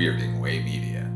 Weirding Way Media.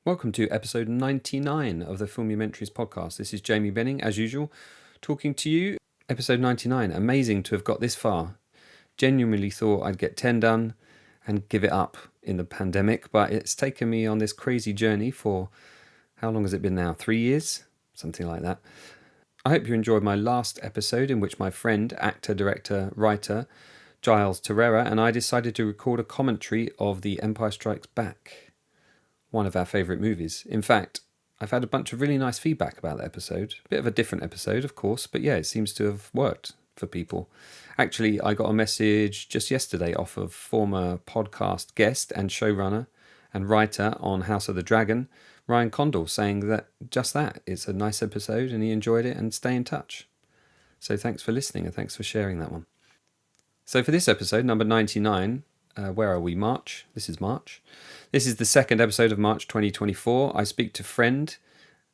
Welcome to episode 99 of the Filmmaker podcast. This is Jamie Benning, as usual, talking to you. Episode 99. Amazing to have got this far. Genuinely thought I'd get 10 done and give it up in the pandemic, but it's taken me on this crazy journey for, how long has it been now? 3 years? Something like that. I hope you enjoyed my last episode in which my friend, actor, director, writer, Giles Terrera, and I decided to record a commentary of The Empire Strikes Back, one of our favourite movies. In fact, I've had a bunch of really nice feedback about that episode. A bit of a different episode, of course, but yeah, it seems to have worked for people. Actually, I got a message just yesterday off of former podcast guest and showrunner and writer on House of the Dragon, Ryan Condal, saying that just that, it's a nice episode and he enjoyed it and stay in touch. So thanks for listening and thanks for sharing that one. So for this episode, number 99, where are we? March. This is March. This is the second episode of March 2024. I speak to friend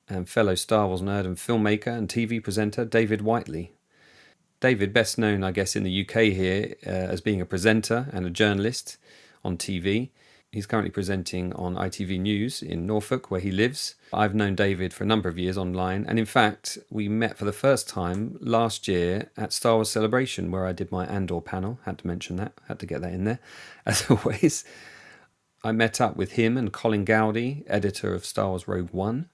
and fellow Star Wars nerd and filmmaker and TV presenter David Whiteley. David, best known, I guess, in the UK here as being a presenter and a journalist on TV. He's currently presenting on ITV News in Norfolk, where he lives. I've known David for a number of years online, and in fact, we met for the first time last year at Star Wars Celebration, where I did my Andor panel. Had to mention that, had to get that in there, as always. I met up with him and Colin Gowdy, editor of Star Wars Rogue One,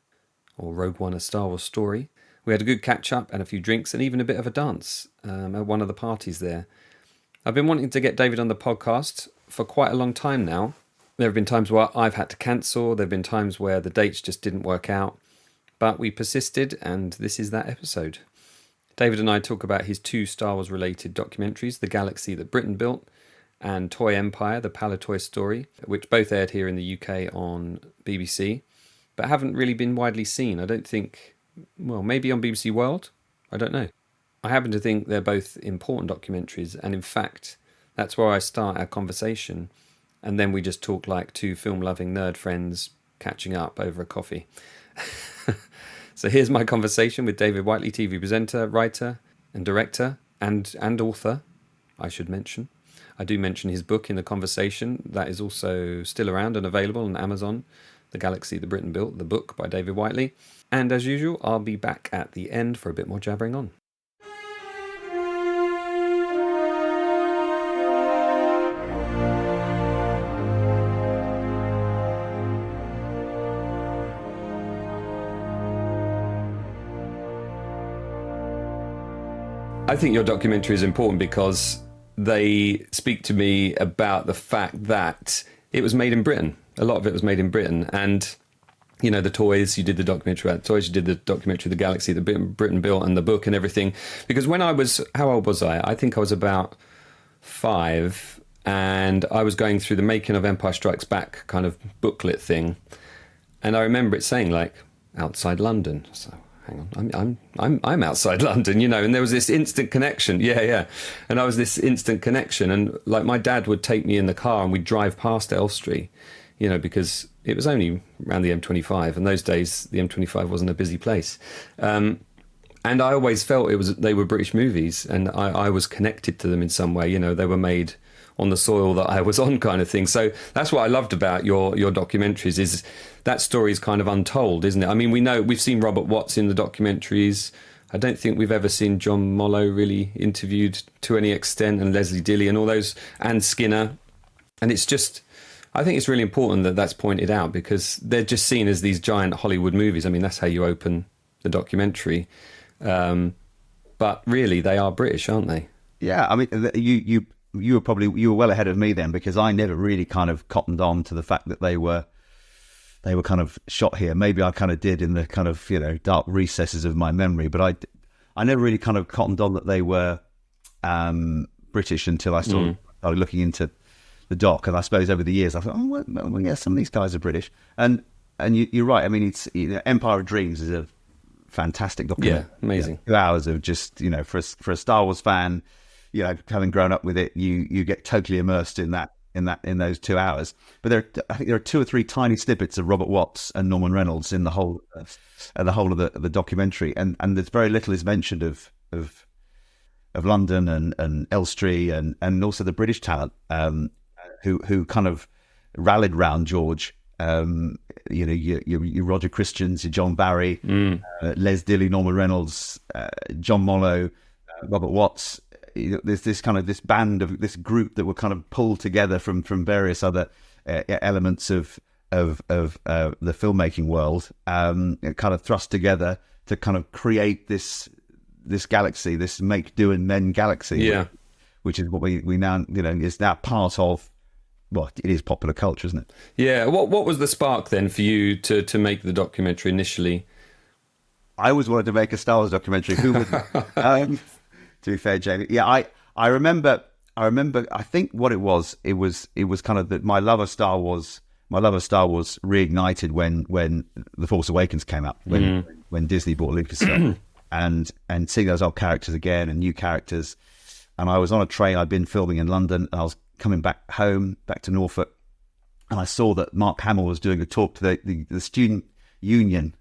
or Rogue One, A Star Wars Story. We had a good catch-up and a few drinks and even a bit of a dance at one of the parties there. I've been wanting to get David on the podcast for quite a long time now. There have been times where I've had to cancel. There have been times where the dates just didn't work out. But we persisted, and this is that episode. David and I talk about his two Star Wars-related documentaries, The Galaxy That Britain Built and Toy Empire, The Palatoy Story, which both aired here in the UK on BBC, but haven't really been widely seen. I don't think, well, maybe on BBC World? I don't know. I happen to think they're both important documentaries, and in fact, that's where I start our conversation. And then we just talk like two film-loving nerd friends catching up over a coffee. So here's my conversation with David Whiteley, TV presenter, writer and director and author, I should mention. I do mention his book in the conversation. That is also still around and available on Amazon, The Galaxy That Britain Built, the book by David Whiteley. And as usual, I'll be back at the end for a bit more jabbering on. I think your documentary is important because they speak to me about the fact that it was made in Britain. A lot of it was made in Britain. And, you know, the toys, you did the documentary about the toys, you did the documentary The Galaxy That Britain Built and the book and everything. Because when I was, how old was I? I think I was about 5 and I was going through the Making of Empire Strikes Back kind of booklet thing. And I remember it saying like, outside London. So hang on, I'm outside London, you know, and there was this instant connection. Yeah. And I was this instant connection. And like my dad would take me in the car and we'd drive past Elstree, you know, because it was only around the M25. And those days, the M25 wasn't a busy place. And I always felt they were British movies and I was connected to them in some way. You know, they were made on the soil that I was on kind of thing. So that's what I loved about your documentaries is that story is kind of untold, isn't it? I mean, we've seen Robert Watts in the documentaries. I don't think we've ever seen John Mollo really interviewed to any extent, and Leslie Dilley and all those, and Skinner. And it's just, I think it's really important that that's pointed out because they're just seen as these giant Hollywood movies. I mean, that's how you open the documentary. But really, they are British, aren't they? Yeah, I mean, you were well ahead of me then because I never really kind of cottoned on to the fact that they were they were kind of shot here. Maybe I kind of did in the kind of, dark recesses of my memory, but I never really kind of cottoned on that they were British until I started looking into the doc. And I suppose over the years I thought, well, yeah, some of these guys are British. And you're right. I mean, it's Empire of Dreams is a fantastic documentary. Yeah, amazing. 2 hours of just, for a Star Wars fan, having grown up with it, you get totally immersed in those 2 hours. But I think there are 2 or 3 tiny snippets of Robert Watts and Norman Reynolds in the whole of the documentary, and there's very little is mentioned of London and Elstree and also the British talent who kind of rallied round George. Your Roger Christians, your John Barry, Les Dilly, Norman Reynolds, John Mollo, Robert Watts. There's this band of this group that were kind of pulled together from various other elements of the filmmaking world, kind of thrust together to kind of create this galaxy, this make do and men galaxy, which is what we now is now part of. Well, it is popular culture, isn't it? Yeah. What was the spark then for you to make the documentary initially? I always wanted to make a Star Wars documentary. Who would? To be fair, Jamie, I remember. I think what it was kind of that my love of Star Wars reignited when The Force Awakens came out, when Disney bought Lucasfilm, and seeing those old characters again and new characters. And I was on a train. I'd been filming in London, and I was coming back to Norfolk, and I saw that Mark Hamill was doing a talk to the student union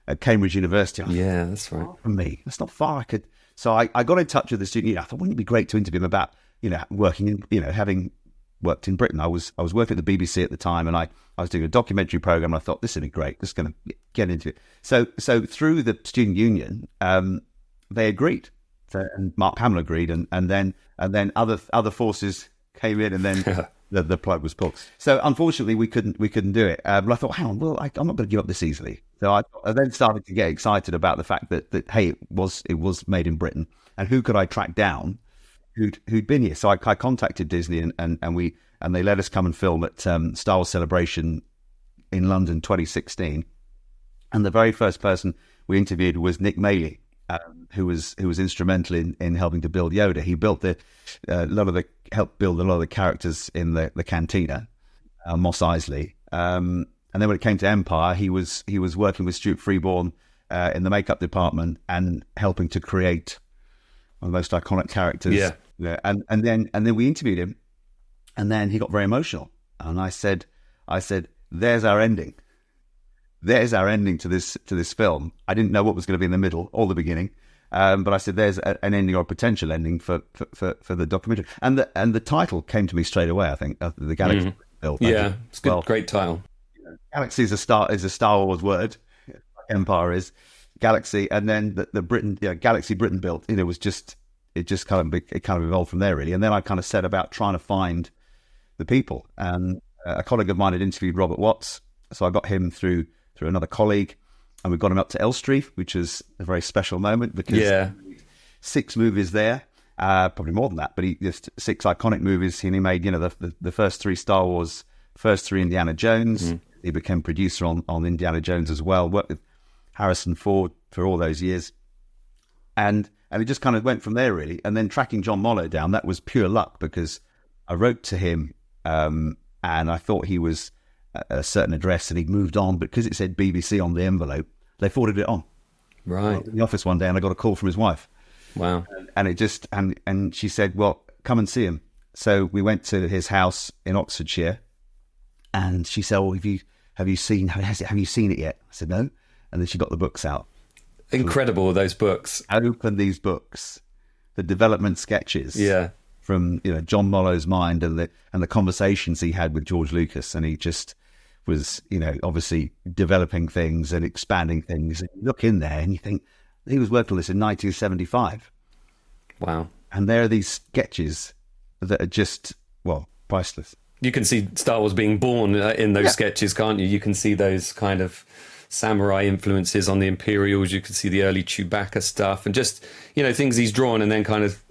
at Cambridge University. Yeah, that's right. From me, that's not far. So I got in touch with the student union. I thought, wouldn't it be great to interview him about working in having worked in Britain. I was working at the BBC at the time, and I was doing a documentary program. And I thought this would be great. Just going to get into it. So through the student union, they agreed, and Mark Hamill agreed, and then other forces came in, and then the plug was pulled. So unfortunately, we couldn't do it. But I thought, hang on, well, I'm not going to give up this easily. So I then started to get excited about the fact that hey, it was made in Britain, and who could I track down who'd been here? So I contacted Disney, and they let us come and film at Star Wars Celebration in London 2016. And the very first person we interviewed was Nick Maley, who was instrumental in helping to build Yoda. He built helped build a lot of the characters in the cantina, Mos Eisley. And then when it came to Empire, he was working with Stuart Freeborn in the makeup department and helping to create one of the most iconic characters. Yeah. And then we interviewed him, and then he got very emotional. And I said, "There's our ending. There's our ending to this film." I didn't know what was going to be in the middle or the beginning, but I said, "There's an ending or a potential ending for the documentary." And the title came to me straight away. I think the Galaxy Built. Yeah, it's good, well, great title. Galaxy is a Star Wars word. Empire is Galaxy, and then the Britain, Galaxy Britain Built. It just kind of evolved from there, really. And then I kind of set about trying to find the people. And a colleague of mine had interviewed Robert Watts, so I got him through another colleague, and we got him up to Elstree, which was a very special moment because 6 movies there, probably more than that, but he just 6 iconic movies. He made the first 3 Star Wars, first 3 Indiana Jones. He became producer on Indiana Jones as well. Worked with Harrison Ford for all those years, and it just kind of went from there, really. And then tracking John Mollo down, that was pure luck, because I wrote to him, and I thought he was at a certain address, and he'd moved on, but because it said BBC on the envelope, they forwarded it on. Right. I was in the office one day, and I got a call from his wife. Wow. And it just and she said, "Well, come and see him." So we went to his house in Oxfordshire, and she said, "Oh, have you seen it yet?" I said, "No." And then she got the books out. Incredible, those books. I opened these books, the development sketches. Yeah. From John Mollo's mind and the conversations he had with George Lucas, and he just was obviously developing things and expanding things. And you look in there and you think he was working on this in 1975. Wow! And there are these sketches that are just priceless. You can see Star Wars being born in those sketches, can't you? You can see those kind of samurai influences on the Imperials. You can see the early Chewbacca stuff, and just things he's drawn and then kind of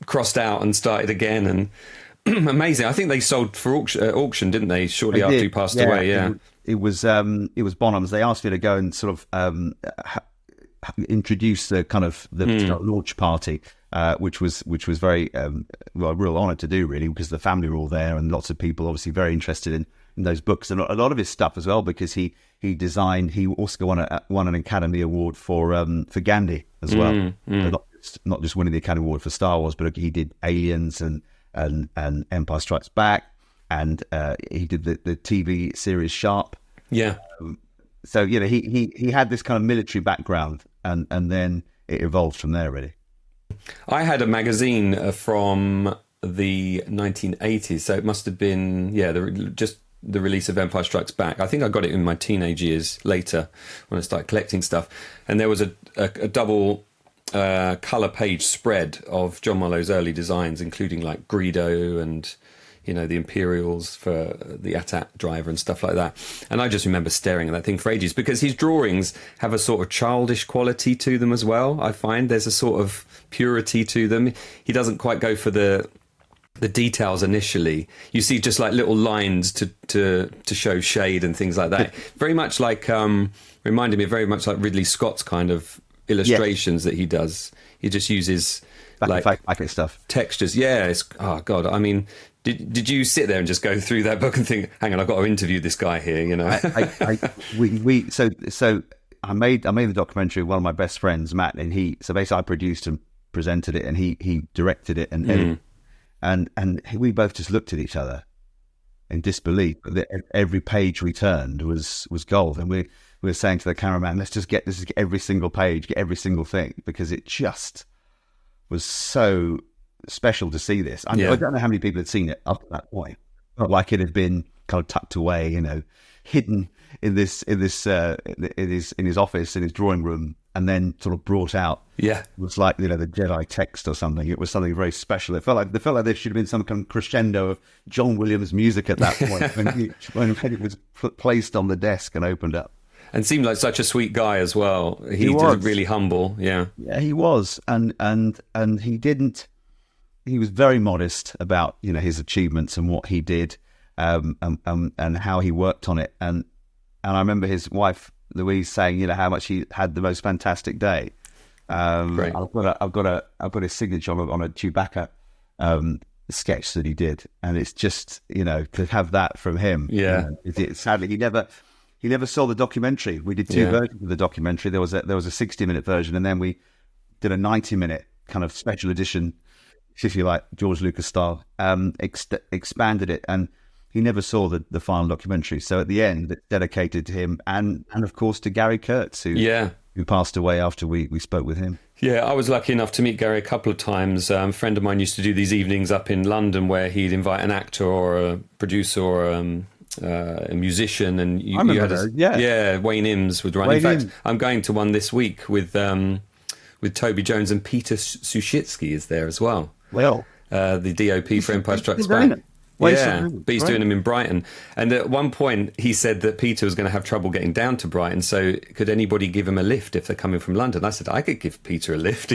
crossed out and started again. And Amazing. I think they sold for auction, didn't they? Shortly after he passed away. Yeah. It was Bonham's. They asked me to go and sort of introduce the kind of the launch party, which was very a real honour to do, really, because the family were all there and lots of people obviously very interested in those books and a lot of his stuff as well, because he also won an Academy Award for Gandhi as well. Not just winning the Academy Award for Star Wars, but he did Aliens and Empire Strikes Back, and he did the TV series Sharp. Yeah. So he had this kind of military background, and then it evolved from there, really. I had a magazine from the 1980s, so it must have been just the release of Empire Strikes Back. I think I got it in my teenage years later when I started collecting stuff, and there was a double colour page spread of John Marlowe's early designs, including like Greedo and the Imperials for the AT-AT driver and stuff like that. And I just remember staring at that thing for ages, because his drawings have a sort of childish quality to them as well. I find there's a sort of purity to them. He doesn't quite go for the details initially. You see just like little lines to show shade and things like that. Very much like reminded me very much like Ridley Scott's kind of illustrations that he does. He just uses like stuff, textures. Yeah, oh god. I mean, did you sit there and just go through that book and think, hang on, I've got to interview this guy here? So I made the documentary with one of my best friends, Matt, and basically I produced and presented it, and he directed it and edited. And we both just looked at each other in disbelief. Every page we turned was gold, and we were saying to the cameraman, let's just get every single page, get every single thing, because it just was so special to see this. I don't know how many people had seen it up to that point. Not like it had been kind of tucked away, hidden in his office, in his drawing room, and then sort of brought out. Yeah, it was like the Jedi text or something. It was something very special. It felt like there should have been some kind of crescendo of John Williams music at that point when it was placed on the desk and opened up. And seemed like such a sweet guy as well. He was really humble. Yeah, he was, and he didn't. He was very modest about his achievements and what he did, and how he worked on it. And I remember his wife Louise saying, how much he had the most fantastic day. Great. I've got his signature on a Chewbacca sketch that he did, and it's just to have that from him. Yeah. Sadly, he never saw the documentary. We did two versions of the documentary. There was a 60-minute version, and then we did a 90-minute kind of special edition, if you like, George Lucas style. Expanded it, and he never saw the final documentary. So at the end, it's dedicated to him, and of course to Gary Kurtz, who passed away after we spoke with him. Yeah, I was lucky enough to meet Gary a couple of times. A friend of mine used to do these evenings up in London where he'd invite an actor or a producer or a musician, and you had Wayne Imms would run. In fact, I'm going to one this week with Toby Jones, and Peter Sushitsky is there as well. Well, the DOP for Empire Strikes Back. But he's doing them in Brighton. And at one point, he said that Peter was going to have trouble getting down to Brighton, so could anybody give him a lift if they're coming from London? I said, I could give Peter a lift,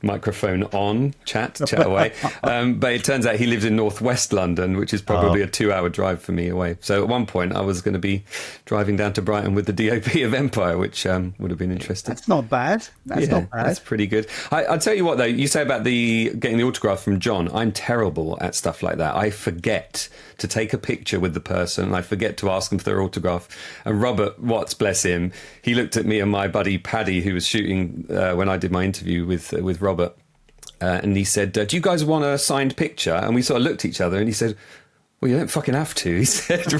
microphone on, chat away. But it turns out he lives in northwest London, which is probably a 2-hour drive for me away. So at one point, I was going to be driving down to Brighton with the DOP of Empire, which would have been interesting. That's not bad. That's pretty good. I'll tell you what, though, you say about getting the autograph from John. I'm terrible at stuff like that. I forget to take a picture with the person, and I forget to ask them for their autograph. And Robert Watts, bless him, he looked at me and my buddy Paddy, who was shooting when I did my interview with Robert, and he said, do you guys want a signed picture? And we sort of looked at each other, and he said, well, you don't fucking have to, he said.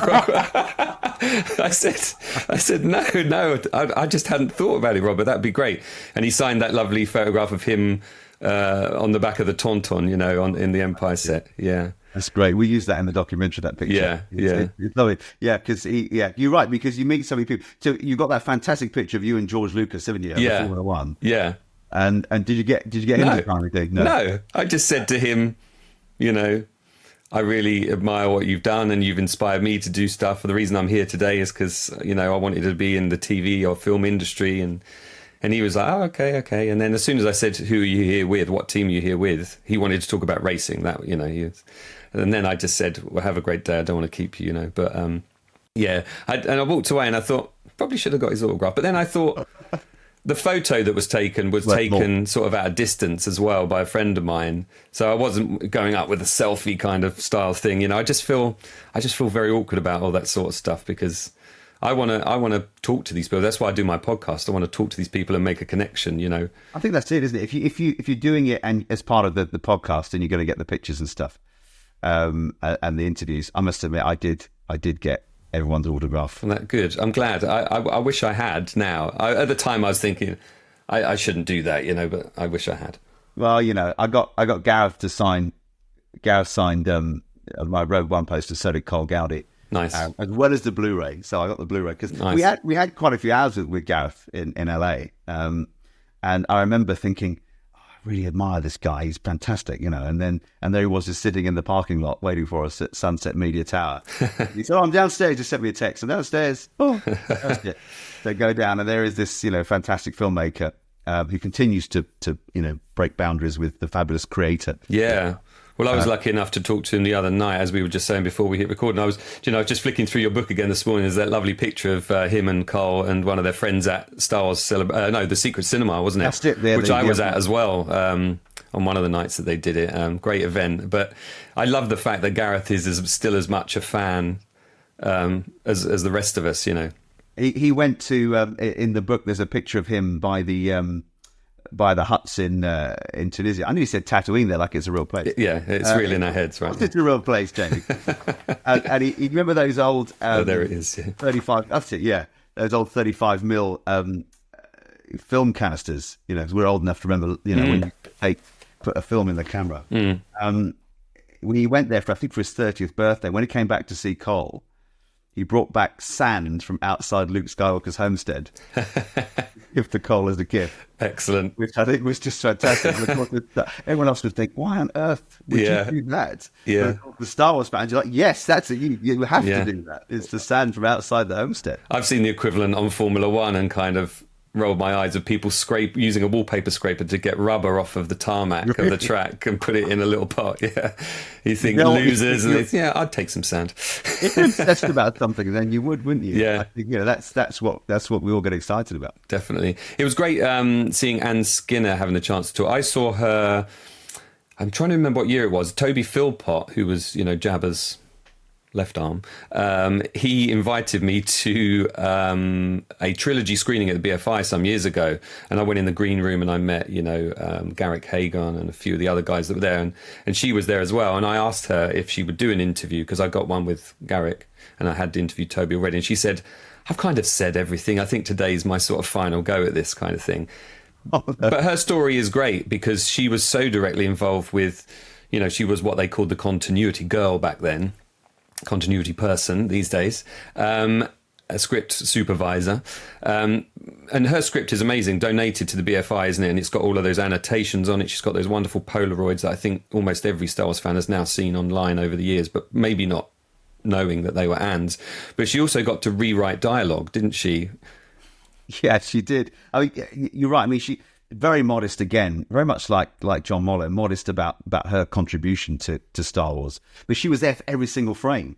I said, no, I just hadn't thought about it, Robert, that'd be great. And he signed that lovely photograph of him on the back of the Tauntaun, in the Empire set. Yeah. That's great. We use that in the documentary, that picture. It's lovely. Yeah, because you're right, because you meet so many people. So you got that fantastic picture of you and George Lucas, haven't you? Yeah. Formula One. Yeah. And did you get him the kind of thing? No. I just said to him, I really admire what you've done, and you've inspired me to do stuff. The reason I'm here today is because, I wanted to be in the TV or film industry, and he was like, oh, okay. And then as soon as I said, who are you here with? What team are you here with? He wanted to talk about racing. That, And then I just said, well, have a great day. I don't want to keep you, you know. But yeah, and I walked away and I thought, probably should have got his autograph. But then I thought the photo that was taken sort of at a distance as well by a friend of mine. So I wasn't going up with a selfie kind of style thing. You know, I just feel very awkward about all that sort of stuff because I want to talk to these people. That's why I do my podcast. I want to talk to these people and make a connection, you know. I think that's it, isn't it? If you're doing it and as part of the podcast and you're going to get the pictures and stuff, and the interviews, I must admit I did get everyone's autograph. Well, that good. I'm glad. I wish I had now. At the time I was thinking I shouldn't do that, you know, but I wish I had. Well, you know, I got Gareth to sign. Gareth signed my Road One poster, so did Cole Gowdy. Nice. As well as the Blu-ray. So I got the Blu-ray because nice. we had quite a few hours with Gareth in LA. And I remember thinking, oh, I really admire this guy. He's fantastic, you know. And there he was just sitting in the parking lot waiting for us at Sunset Media Tower. He said, oh, I'm downstairs. Just sent me a text. I'm downstairs. Oh, that's it. So go down and there is this, you know, fantastic filmmaker who continues to, you know, break boundaries with the fabulous creator. Yeah. Well, I was lucky enough to talk to him the other night, as we were just saying before we hit record. And I was, you know, just flicking through your book again this morning. There's that lovely picture of him and Cole and one of their friends at Star Wars the Secret Cinema, wasn't it? That's it. Yeah, which I was at as well on one of the nights that they did it. Great event. But I love the fact that Gareth is still as much a fan as the rest of us, you know. He went to in the book. There's a picture of him by the huts in Tunisia. I knew he said Tatooine there, like it's a real place. Yeah, it's really in our heads, right? It's a real place, Jamie. And he remember those old oh, there it is. Yeah. 35. That's it. Yeah, those old 35 mil film canisters. You know, 'cause we're old enough to remember. You know, when you put a film in the camera. When he went there for his 30th birthday, when he came back to see Cole, he brought back sand from outside Luke Skywalker's homestead. Give to Cole as a gift. Excellent. Which I think was just fantastic. Everyone else would think, why on earth would you do that? Yeah. But the Star Wars fans, you're like, yes, that's it. You have to do that. It's the sand from outside the homestead. I've seen the equivalent on Formula One and kind of rolled my eyes of people using a wallpaper scraper to get rubber off of the tarmac of the track and put it in a little pot. Yeah. You think losers and I'd take some sand. If you're obsessed about something, then you wouldn't you? Yeah. I think, you know, that's what we all get excited about. Definitely. It was great seeing Anne Skinner having the chance to talk. I saw her, I'm trying to remember what year it was. Toby Philpott, who was, you know, Jabba's left arm, he invited me to a trilogy screening at the BFI some years ago, and I went in the green room and I met, you know, Garrick Hagon and a few of the other guys that were there, and she was there as well, and I asked her if she would do an interview because I got one with Garrick and I had interviewed Toby already, and she said, I've kind of said everything. I think today's my sort of final go at this kind of thing. Oh, no. But her story is great because she was so directly involved with, you know, she was what they called the continuity girl back then. Continuity person these days, a script supervisor, and her script is amazing, donated to the BFI, isn't it? And it's got all of those annotations on it. She's got those wonderful Polaroids that I think almost every Star Wars fan has now seen online over the years, but maybe not knowing that they were Anne's. But she also got to rewrite dialogue, didn't she? Yeah, she did. I mean, you're right. I mean, she very modest again, very much like John Moller, modest about her contribution to Star Wars. But she was there for every single frame.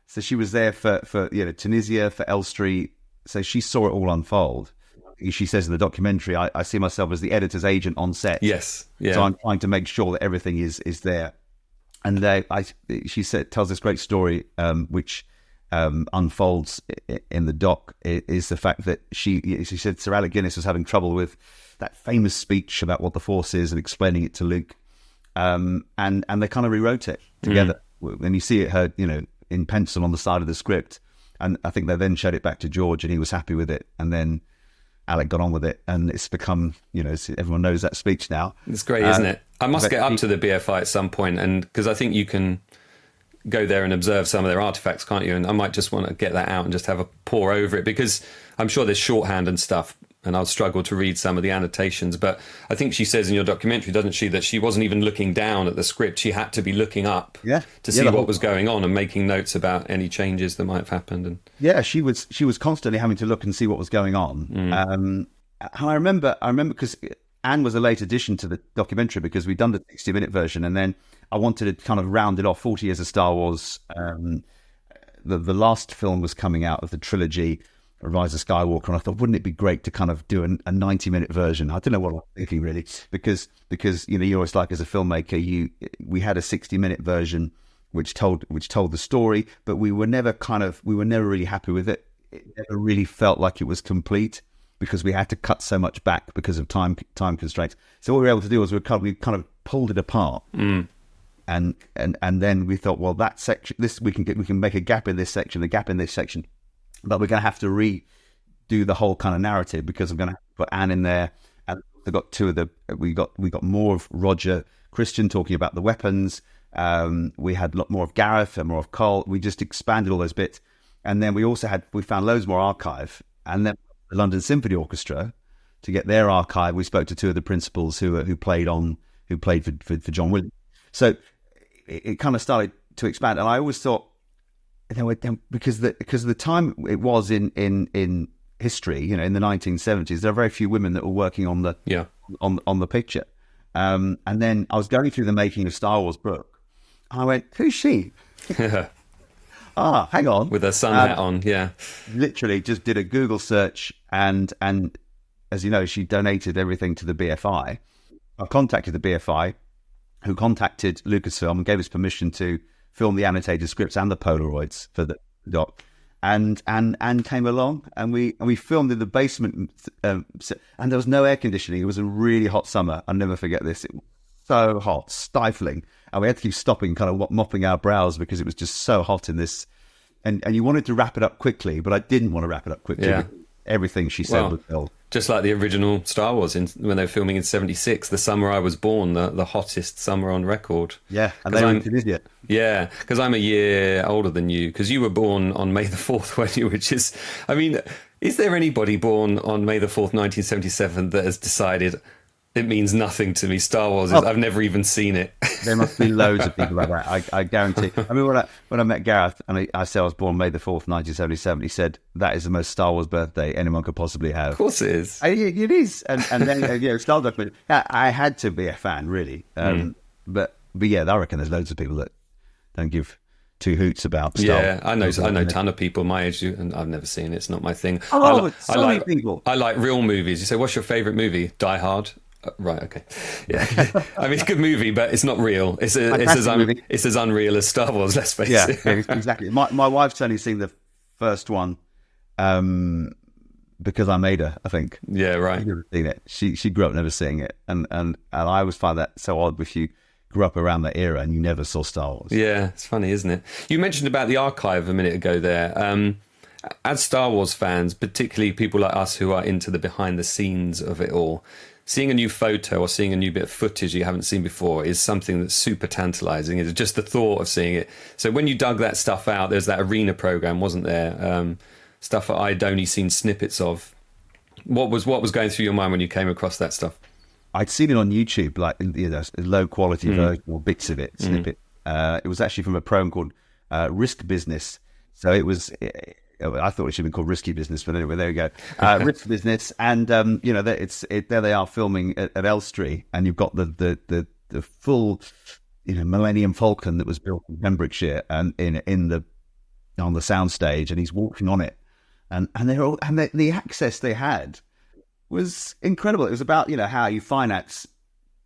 So she was there for you know, Tunisia, for Elstree. So she saw it all unfold. She says in the documentary, I see myself as the editor's agent on set. Yes. Yeah. So I'm trying to make sure that everything is there. And she tells this great story, which unfolds in the doc, is the fact that she said Sir Alec Guinness was having trouble with that famous speech about what the Force is and explaining it to Luke, and they kind of rewrote it together. And you see it, you know, in pencil on the side of the script, and I think they then showed it back to George, and he was happy with it, and then Alec got on with it, and it's become, you know, everyone knows that speech now. It's great, isn't it? I must get up to the BFI at some point, and because I think you can go there and observe some of their artifacts, can't you? And I might just want to get that out and just have a pour over it, because I'm sure there's shorthand and stuff, and I'll struggle to read some of the annotations. But I think she says in your documentary, doesn't she, that she wasn't even looking down at the script. She had to be looking up to see what was going on and making notes about any changes that might have happened. And yeah, she was constantly having to look and see what was going on. And I remember because Anne was a late addition to the documentary because we'd done the 60-minute version, and then I wanted to kind of round it off. 40 years of Star Wars. The last film was coming out of the trilogy, Rise of Skywalker, and I thought, wouldn't it be great to kind of do a 90-minute version? I don't know what I was thinking really, because you always like, as a filmmaker, we had a 60-minute version which told the story, but we were never really happy with it. It never really felt like it was complete because we had to cut so much back because of time constraints. So what we were able to do was we kind of pulled it apart. And then we thought, well, that section, we can make a gap in this section, a gap in this section, but we're going to have to redo the whole kind of narrative because I'm going to put Anne in there, and we got more of Roger Christian talking about the weapons. We had a lot more of Gareth and more of Cole. We just expanded all those bits, and then we found loads more archive, and then the London Symphony Orchestra to get their archive. We spoke to two of the principals who played for John Williams. So it kind of started to expand, and I always thought, because the time it was in history, in the 1970s, there are very few women that were working on the picture. And then I was going through the making of Star Wars book. I went, who's she? Hang on, with her sun hat on. Yeah, literally just did a Google search, and as you know, she donated everything to the BFI. I contacted the BFI, who contacted Lucasfilm and gave us permission to film the annotated scripts and the Polaroids for the doc, and came along, and we filmed in the basement, and there was no air conditioning. It was a really hot summer. I'll never forget this. It was so hot, stifling, and we had to keep stopping, kind of mopping our brows because it was just so hot in this. And you wanted to wrap it up quickly, but I didn't want to wrap it up quickly. Yeah. Everything she said was ill. Just like the original Star Wars when they were filming in 76, the summer I was born, the hottest summer on record. Yeah, and they were in Tunisia. Yeah, because I'm a year older than you, because you were born on May the 4th, weren't you? Which is, I mean, is there anybody born on May the 4th, 1977 that has decided it means nothing to me? Star Wars I've never even seen it. There must be loads of people like that. I guarantee. I mean, when I met Gareth and I said I was born May the 4th, 1977, he said that is the most Star Wars birthday anyone could possibly have. Of course it is. It is. And then Star Wars. I had to be a fan, really. But yeah, I reckon there's loads of people that don't give two hoots about Star Wars. Yeah, I know a ton of people my age, and I've never seen it. It's not my thing. Many people. I like real movies. You say, what's your favourite movie? Die Hard. Right, okay. Yeah. I mean, it's a good movie, but it's not real. It's as unreal as Star Wars, let's face it. Yeah, exactly. My wife's only seen the first one because I made her, I think. Yeah, right. She's never seen it. She grew up never seeing it. And I always find that so odd if you grew up around that era and you never saw Star Wars. Yeah, it's funny, isn't it? You mentioned about the archive a minute ago there. As Star Wars fans, particularly people like us who are into the behind the scenes of it all, seeing a new photo or seeing a new bit of footage you haven't seen before is something that's super tantalising. It's just the thought of seeing it. So when you dug that stuff out, there's that arena programme, wasn't there? Stuff that I'd only seen snippets of. What was going through your mind when you came across that stuff? I'd seen it on YouTube, like a low quality version or bits of it, snippet. It was actually from a program called Risk Business. So it was. I thought it should have been called Risky Business, but anyway, there you go. Risk Business, and there they are filming at Elstree, and you've got the full, Millennium Falcon that was built in Pembrokeshire, and on the soundstage, and he's walking on it, and the access they had was incredible. It was about how you finance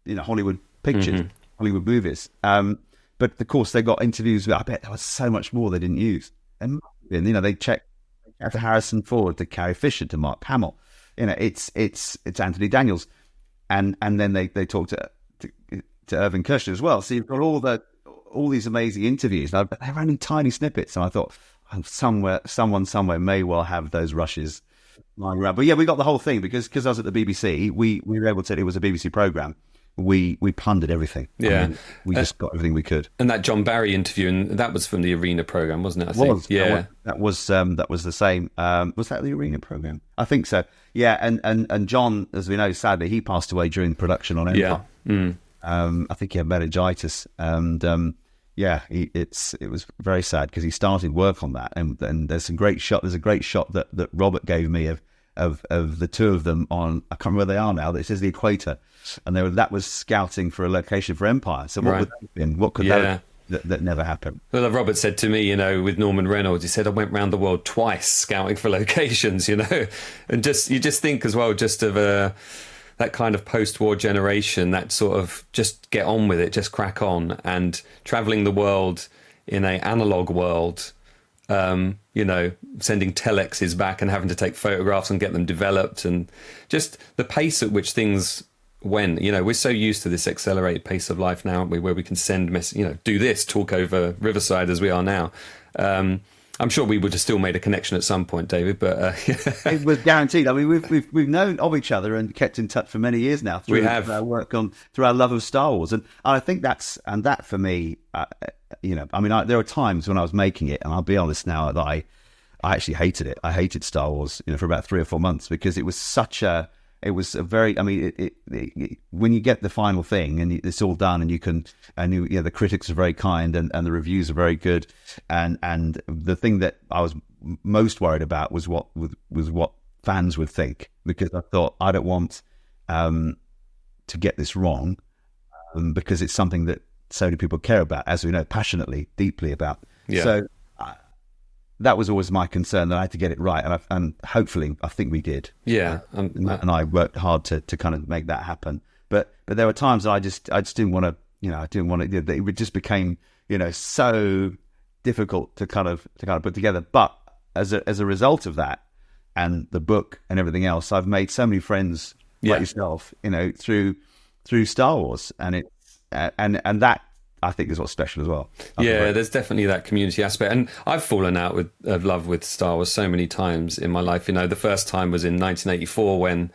Hollywood pictures, Hollywood movies, but of course they got interviews. I bet there was so much more they didn't use. And they checked to Harrison Ford, to Carrie Fisher, to Mark Hamill. It's Anthony Daniels, and then they talked to Irvin Kershner as well. So you've got all these amazing interviews. They're only tiny snippets, and I thought someone somewhere may well have those rushes lying around. But yeah, we got the whole thing because I was at the BBC. We were able to. It was a BBC programme. We plundered everything. Yeah, I mean, we just got everything we could. And that John Barry interview, and that was from the Arena programme, wasn't it? I think. Yeah, that was the same. Was that the Arena programme? I think so. Yeah, and John, as we know, sadly, he passed away during production on Empire. Yeah. I think he had meningitis, and it was very sad because he started work on that, and there's a great shot. There's a great shot that Robert gave me of of the two of them on, I can't remember where they are now, it says the equator, and that was scouting for a location for Empire. So what would that have been? What could that never happened? Well, Robert said to me, with Norman Reynolds, he said, I went round the world twice scouting for locations, and you just think as well, just of that kind of post-war generation, that sort of just get on with it, just crack on, and travelling the world in a analog world, sending telexes back and having to take photographs and get them developed, and just the pace at which things went. We're so used to this accelerated pace of life now, aren't we, where we can send do this, talk over Riverside as we are now. I'm sure we would have still made a connection at some point, David, but it was guaranteed. I mean, we've known of each other and kept in touch for many years now through our work through our love of Star Wars, and I think that for me, there were times when I was making it, and I'll be honest now, that I actually hated it. I hated Star Wars, for about 3 or 4 months, because it was a very, I mean, when you get the final thing and it's all done, and the critics are very kind, and the reviews are very good, and the thing that I was most worried about was what fans would think, because I thought, I don't want to get this wrong, because it's something that so many people care about, as we know, passionately, deeply about. Yeah. So that was always my concern, that I had to get it right, and hopefully, I think we did. Yeah, and I worked hard to kind of make that happen. But there were times that I just didn't want to, I didn't want to. It just became, so difficult to kind of put together. But as a result of that, and the book and everything else, I've made so many friends like yourself, through Star Wars, and that, I think, is what's special as well. There's definitely that community aspect, and I've fallen out of love with Star Wars so many times in my life. The first time was in 1984 when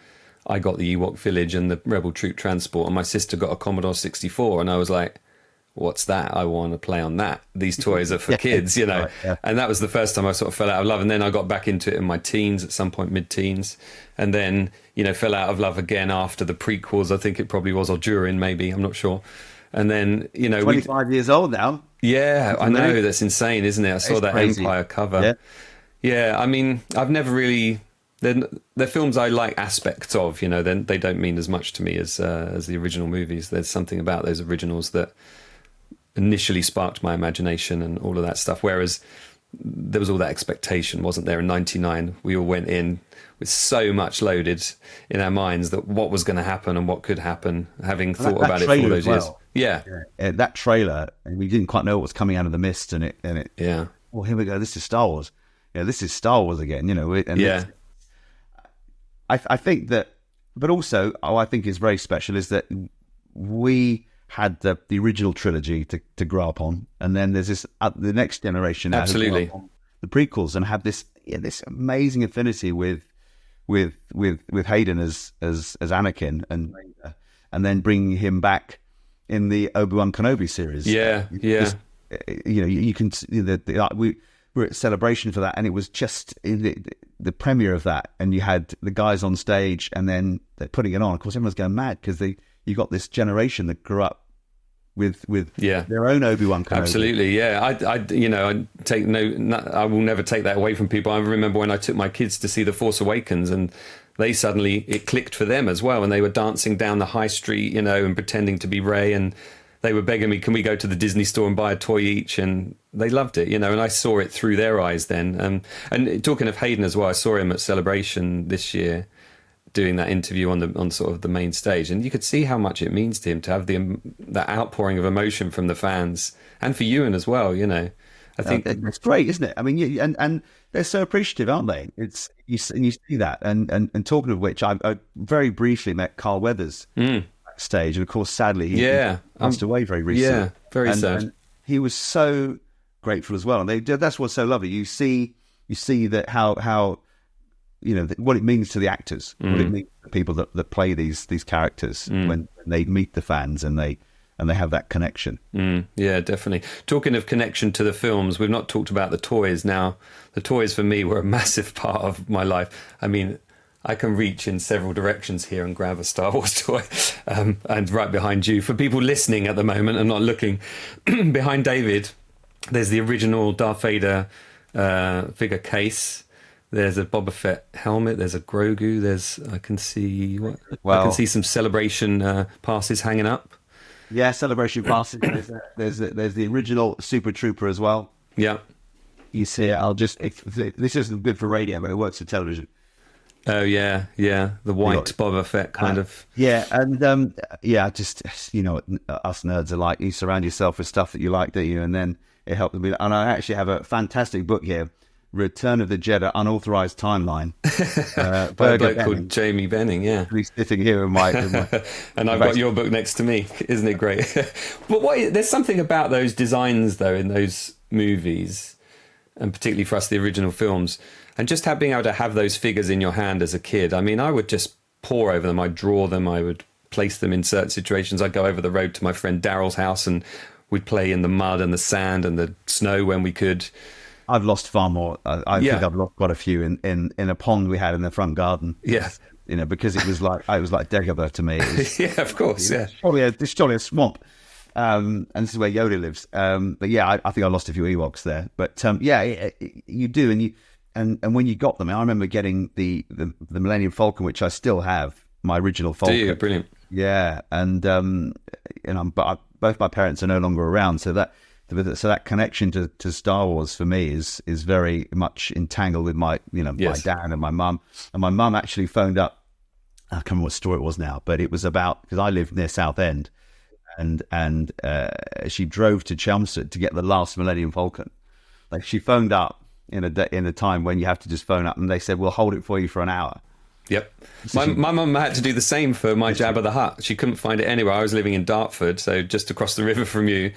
I got the Ewok Village and the Rebel Troop Transport, and my sister got a Commodore 64, and I was like, what's that? I want to play on that. These toys are for kids, Right, yeah. And that was the first time I sort of fell out of love. And then I got back into it in my teens, at some point mid-teens, and then, fell out of love again after the prequels. I think it probably was, or during, maybe, I'm not sure. And then, 25 years old now. Yeah, I know. That's insane, isn't it? I saw that crazy Empire cover. Yeah, I mean, I've never really... They're films I like aspects of, then they don't mean as much to me as the original movies. There's something about those originals that initially sparked my imagination and all of that stuff. Whereas there was all that expectation, wasn't there? In 99, we all went in with so much loaded in our minds that what was going to happen and what could happen, having thought about it for all those years. Yeah. That trailer, and we didn't quite know what was coming out of the mist, and it. Yeah. Well, here we go. This is Star Wars. This is Star Wars again. I think that, but also, I think is very special is that we had the original trilogy to grow up on, and then there's this the next generation now absolutely who grow up on the prequels and have this amazing affinity with Hayden as Anakin, and then bringing him back in the Obi-Wan Kenobi series. You can we were at Celebration for that, and it was just the premiere of that, and you had the guys on stage, and then they're putting it on. Of course, everyone's going mad because you got this generation that grew up with their own Obi-Wan Kenobi. Absolutely, yeah. I will never take that away from people. I remember when I took my kids to see The Force Awakens, and they suddenly, it clicked for them as well, and they were dancing down the high street, and pretending to be Rey, and they were begging me, can we go to the Disney store and buy a toy each? And they loved it, and I saw it through their eyes then. And talking of Hayden as well, I saw him at Celebration this year doing that interview on sort of the main stage, and you could see how much it means to him to have that outpouring of emotion from the fans, and for Ewan as well. I think it's great, isn't it? I mean, and they're so appreciative, aren't they? It's you see that, and talking of which, I very briefly met Carl Weathers backstage, and of course, sadly, he passed away very recently. Yeah, very sad. And he was so grateful as well, and that's what's so lovely. You see that how. What it means to the actors, what it means to the people that play these characters when they meet the fans and they have that connection. Yeah, definitely. Talking of connection to the films, we've not talked about the toys. Now, the toys for me were a massive part of my life. I mean, I can reach in several directions here and grab a Star Wars toy, and right behind you. For people listening at the moment and not looking, behind David, there's the original Darth Vader figure case, There's a Boba Fett helmet. There's a Grogu. I can see Well, some celebration passes hanging up. yeah, celebration passes. There's the original Super Trooper as well. Yeah. You see it. This isn't good for radio, but it works for television. Oh yeah, yeah. The white Boba Fett kind of. Yeah, and just us nerds are like, you surround yourself with stuff that you like, don't you? And then it helps me. And I actually have a fantastic book here, Return of the Jedi Unauthorized Timeline. By a bloke called Jamie Benning, yeah. He's sitting here in my and I've got your book next to me. Isn't it great? But there's something about those designs, though, in those movies, and particularly for us, the original films, and just being able to have those figures in your hand as a kid. I mean, I would just pore over them. I'd draw them. I would place them in certain situations. I'd go over the road to my friend Daryl's house and we'd play in the mud and the sand and the snow when we could. I've lost far more. I think I've lost quite a few in a pond we had in the front garden. Yeah. Because it was like Dagobah to me. It was, yeah, of course. Yeah. It's surely a swamp. And this is where Yoda lives. But yeah, I think I lost a few Ewoks there. But you do. And when you got them, I remember getting the Millennium Falcon, which I still have, my original Falcon. Do you? Brilliant. Yeah. And, both my parents are no longer around. So that connection to Star Wars for me is very much entangled with my dad and my mum. And my mum actually phoned up. I can't remember what story it was now, but it was about, because I live near Southend, and she drove to Chelmsford to get the last Millennium Falcon. Like, she phoned up in a time when you have to just phone up, and they said, we'll hold it for you for an hour. Yep. My mum had to do the same for my Jabba the Hutt. She couldn't find it anywhere. I was living in Dartford, so just across the river from you.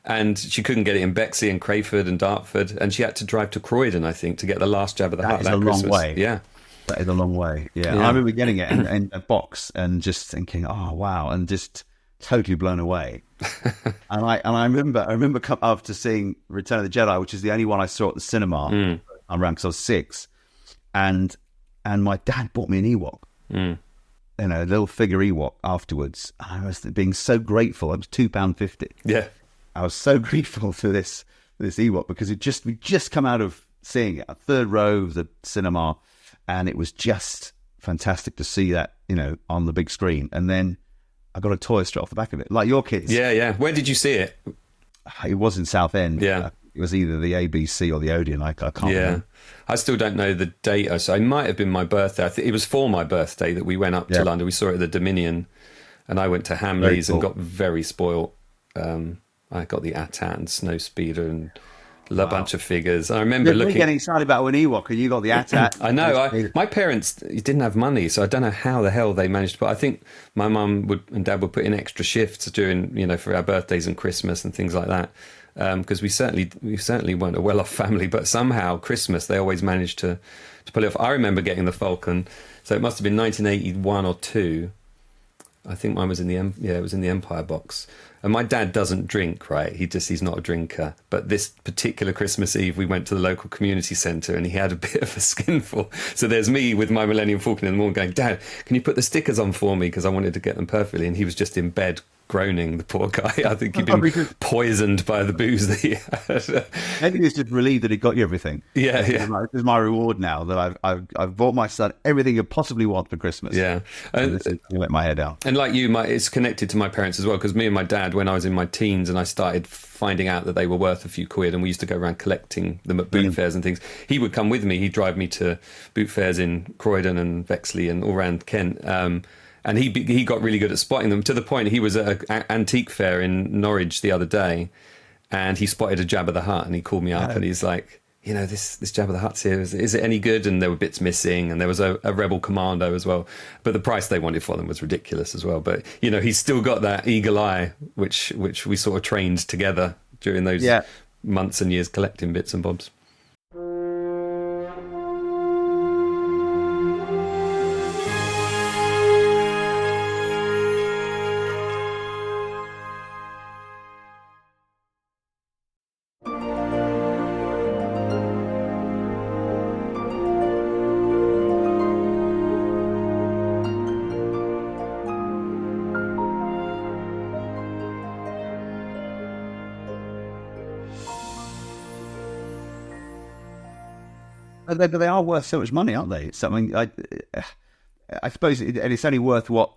And she couldn't get it in Bexley and Crayford and Dartford. And she had to drive to Croydon, I think, to get the last Jabba the Hutt. That is a long way. Yeah. That is a long way. Yeah. I remember getting it in a box and just thinking, oh, wow. And just totally blown away. and I remember after seeing Return of the Jedi, which is the only one I saw at the cinema. I ran because I was 6. And my dad bought me an Ewok. A little figure Ewok afterwards. I was being so grateful. It was £2.50. Yeah. I was so grateful for this Ewok, because we just come out of seeing it, a third row of the cinema, and it was just fantastic to see that, on the big screen. And then I got a toy straight off the back of it, like your kids. Yeah, yeah. Where did you see it? It was in Southend. Yeah. It was either the ABC or the Odeon. I can't remember. I still don't know the date. So it might have been my birthday. I think it was for my birthday that we went up to London. We saw it at the Dominion, and I went to Hamleys and got very spoilt. I got the AT-AT and Snowspeeder and a bunch of figures. I remember looking... getting excited about an Ewok, and you got the AT-AT. I know. My parents didn't have money, so I don't know how the hell they managed to put... I think my mum and dad would put in extra shifts during, for our birthdays and Christmas and things like that. Because we certainly weren't a well-off family, but somehow Christmas they always managed to pull it off. I remember getting the Falcon, so it must have been 1981 or 2. I think mine was it was in the Empire box. And my dad doesn't drink, right? He's not a drinker. But this particular Christmas Eve, we went to the local community centre and he had a bit of a skinful. So there's me with my Millennium Falcon in the morning going, Dad, can you put the stickers on for me? Because I wanted to get them perfectly. And he was just in bed groaning, the poor guy. I think he'd been poisoned by the booze that he had. Maybe he was just relieved that he got you everything. Yeah. This is my reward now, that I've bought my son everything he could possibly want for Christmas. Yeah. And let my hair down. And like you, it's connected to my parents as well, because me and my dad, when I was in my teens and I started finding out that they were worth a few quid, and we used to go around collecting them at boot fairs and things, he would come with me. He'd drive me to boot fairs in Croydon and Bexley and all around Kent. And he got really good at spotting them, to the point he was at an antique fair in Norwich the other day, and he spotted a Jabba the Hutt, and he called me up and he's like, this Jabba the Hutt's here. Is it any good? And there were bits missing, and there was a Rebel Commando as well. But the price they wanted for them was ridiculous as well. But he's still got that eagle eye, which we sort of trained together during those months and years collecting bits and bobs. But they are worth so much money, aren't they? It's something I suppose, and it's only worth what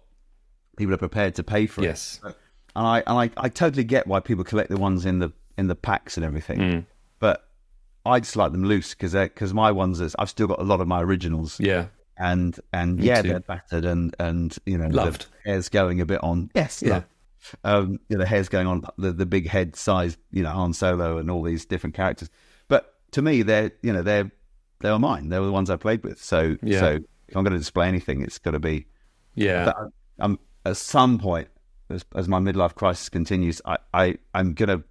people are prepared to pay for Yes. it. And I totally get why people collect the ones in the packs and everything. But I just like them loose because my ones I've still got a lot of my originals. Yeah. And Me yeah, too. they're battered and you know, Loved. the hair's going a bit on. Yes, Yeah. you know, the hair's going on the big head size, you know, Han Solo and all these different characters. But to me, they were mine. They were the ones I played with. So if I'm going to display anything, it's got to be. Yeah. But I'm at some point, as my midlife crisis continues, I'm gonna.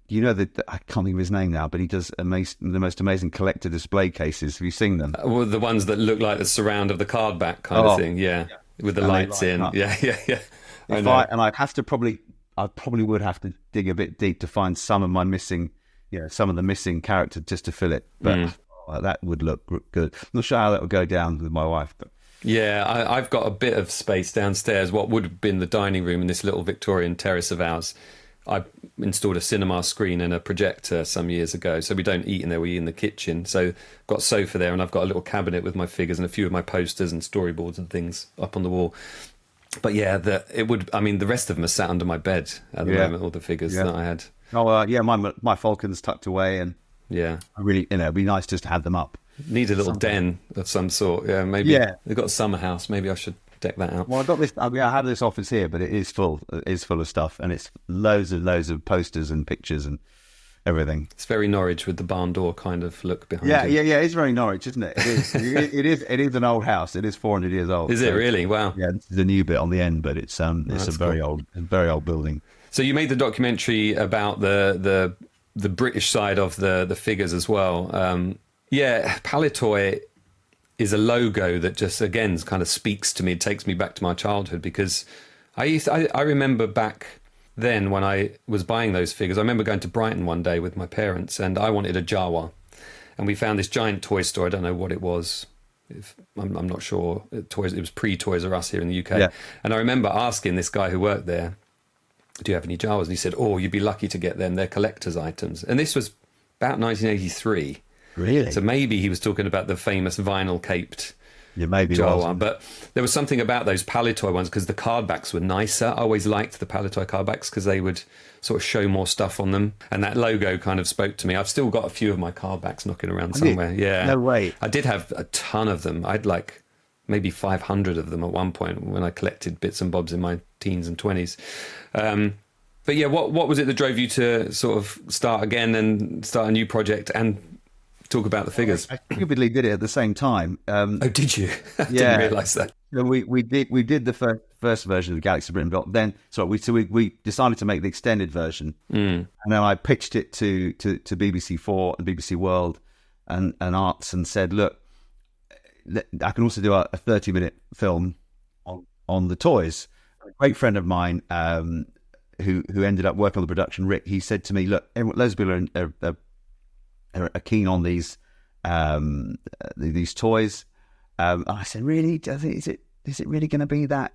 You know that I can't think of his name now, but he does the most amazing collector display cases. Have you seen them? Well, the ones that look like the surround of the card back kind of thing, yeah. With the And they lights light in, up. yeah. I'd have to I probably would have to dig a bit deep to find some of my missing, some of the missing character just to fill it. But that would look good. I'm not sure how that would go down with my wife, but. Yeah, I've got a bit of space downstairs, what would have been the dining room in this little Victorian terrace of ours. I installed a cinema screen and a projector some years ago, so we don't eat in there, we eat in the kitchen. So got a sofa there, and I've got a little cabinet with my figures and a few of my posters and storyboards and things up on the wall. But yeah, the rest of them are sat under my bed at the moment, all the figures that I had. Oh, my Falcon's tucked away, and yeah, I really, it'd be nice just to have them up. Need a little den of some sort. Yeah, maybe they've got a summer house. Maybe I should deck that out. Well, I got this. I have this office here, but it is full. It is full of stuff, and it's loads of posters and pictures and everything. It's very Norwich with the barn door kind of look behind Yeah, you. It's very Norwich, isn't it? It is. It is an old house. It is 400 years old. Is it really? Wow. Yeah, this is a new bit on the end, but it's a very old building. So you made the documentary about the British side of the figures as well. Palitoy is a logo that just, again, kind of speaks to me. It takes me back to my childhood because I remember back then when I was buying those figures, I remember going to Brighton one day with my parents and I wanted a Jawa. And we found this giant toy store. I don't know what it was. I'm not sure. It was pre-Toys R Us here in the UK. Yeah. And I remember asking this guy who worked there, do you have any Jawas? And he said, you'd be lucky to get them. They're collector's items. And this was about 1983. Really? So maybe he was talking about the famous vinyl caped Jawa. But there was something about those Palitoy ones because the card backs were nicer. I always liked the Palitoy card backs because they would sort of show more stuff on them. And that logo kind of spoke to me. I've still got a few of my card backs knocking around somewhere. Yeah. No way. I did have a ton of them. I'd like maybe 500 of them at one point when I collected bits and bobs in my teens and 20s. But yeah, what was it that drove you to sort of start again and start a new project and talk about the figures? I stupidly did it at the same time. Did you? I didn't realise that. We did the first version of Galaxy Britain, but then we decided to make the extended version, and then I pitched it to BBC4 and BBC World and Arts and said, look, I can also do a 30-minute film on the toys. A great friend of mine who ended up working on the production, Rick, he said to me, look, loads of people are keen on these toys. And I said, really? Is it really going to be that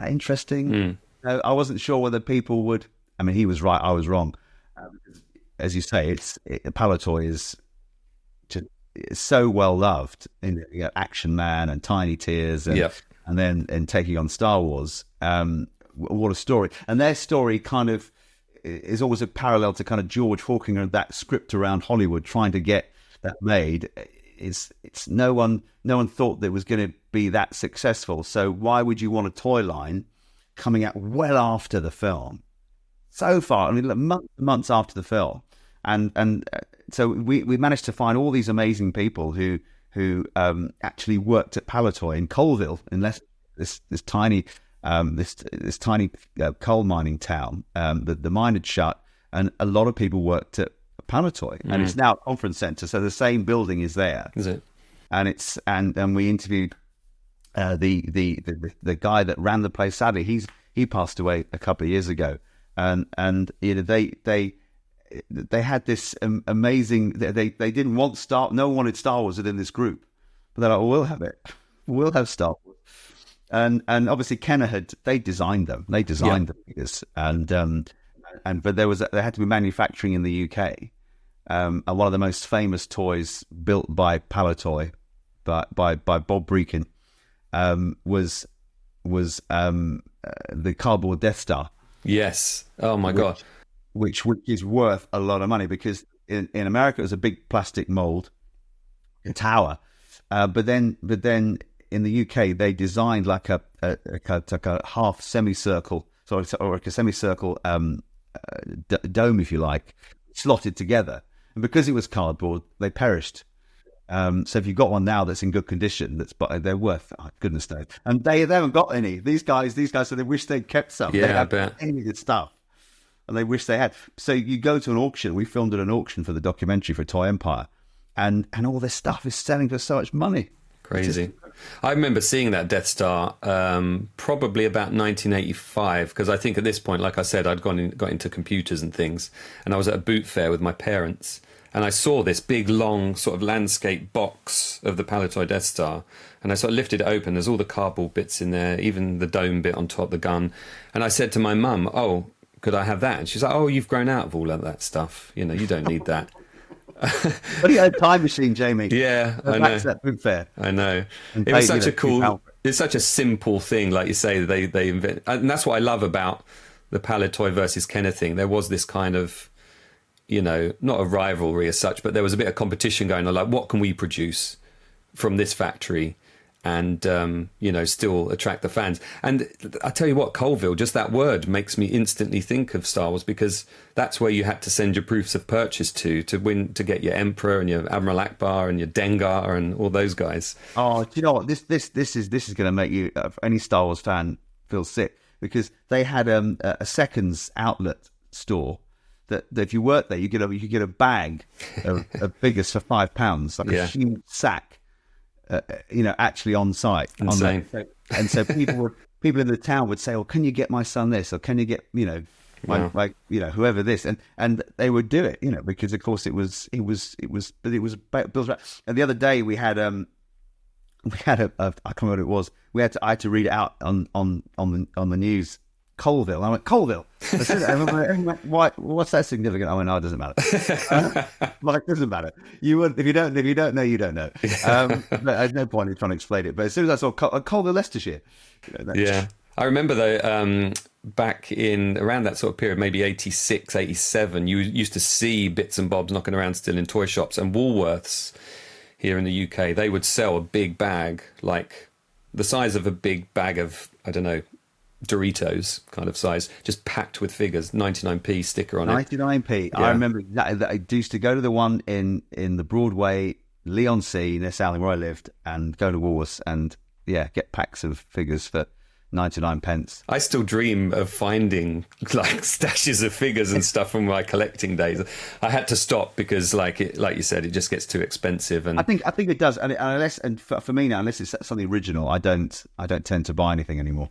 interesting? I wasn't sure whether people would. I mean, he was right, I was wrong. As you say, Palitoy is just so well loved in Action Man and Tiny Tears, and then taking on Star Wars. What a story! And their story kind of is always a parallel to kind of George Hawking and that script around Hollywood trying to get that made. It's no one thought that it was going to be that successful. So why would you want a toy line coming out well after the film? So far, I mean, months after the film, and so we managed to find all these amazing people who actually worked at Palitoy in Colville, in this tiny coal mining town. The mine had shut, and a lot of people worked at Palitoy, and it's now a conference centre. So the same building is there. Is it? And we interviewed the guy that ran the place. Sadly, he passed away a couple of years ago, and they had this amazing. They didn't want no one wanted Star Wars within this group, but they're like, well, we'll have it. We'll have Star Wars. And obviously Kenner they designed them. They designed the figures, but there had to be manufacturing in the UK, and one of the most famous toys built by Palitoy, by Bob Breakin, was the cardboard Death Star. Yes. Oh my God. Which is worth a lot of money, because in America it was a big plastic mold, a tower, but then in the UK they designed like a half semicircle, or like a semicircle dome, if you like, slotted together, and because it was cardboard, they perished. So if you've got one now that's in good condition, they're worth, oh, goodness knows, and they haven't got any. These guys, so they wish they'd kept some. Yeah, they I bet. any good stuff, and they wish they had. So you go to an auction. We filmed at an auction for the documentary for Toy Empire, and all this stuff is selling for so much money. Crazy. I remember seeing that Death Star probably about 1985, because I think at this point, like I said, I'd got into computers and things, and I was at a boot fair with my parents, and I saw this big, long sort of landscape box of the Palitoy Death Star, and I sort of lifted it open. There's all the cardboard bits in there, even the dome bit on top, the gun. And I said to my mum, "Oh, could I have that?" And she's like, "Oh, you've grown out of all of that stuff. You know, you don't need that." What do you have, time machine, Jamie? Yeah, I know. Back to that boot fair. I know. And It was pay, such a cool. £2. It's such a simple thing, like you say. They invent, and that's what I love about the Palitoy versus Kenner thing. There was this kind of, you know, not a rivalry as such, but there was a bit of competition going on. Like, what can we produce from this factory, and you know, still attract the fans? And I tell you what, Colville, just that word makes me instantly think of Star Wars, because that's where you had to send your proofs of purchase to get your Emperor and your Admiral Akbar and your Dengar and all those guys. Oh, do you know what? This is going to make you, any Star Wars fan, feel sick, because they had a seconds outlet store that if you worked there, you could get a bag of figures for £5, like a huge sack. You know, actually on site. Insane. And so people in the town would say, "Oh, can you get my son this? Or can you get, you know, my you know, whoever this?" And they would do it, you know, because of course it was built. And the other day we had I can't remember what it was. I had to read it out on the news. Colville. I went, Colville. I said, what's that significant? I went, no, it doesn't matter. Like, it doesn't matter. You would, if you don't know, you don't know. But there's no point in trying to explain it. But as soon as I saw Colville, Leicestershire, you know, yeah. I remember though, back in around that sort of period, maybe 86, 87, you used to see bits and bobs knocking around still in toy shops, and Woolworths here in the UK, they would sell a big bag, like the size of a big bag of, I don't know, Doritos kind of size, just packed with figures, 99p sticker on it. 99p. Yeah. I remember exactly that. I used to go to the one in the Broadway, Leon C, near Sowling, where I lived, and go to Woolworths and get packs of figures for 99 pence. I still dream of finding like stashes of figures and stuff from my collecting days. I had to stop because, like you said, it just gets too expensive. And I think it does. And for me now, unless it's something original, I don't tend to buy anything anymore.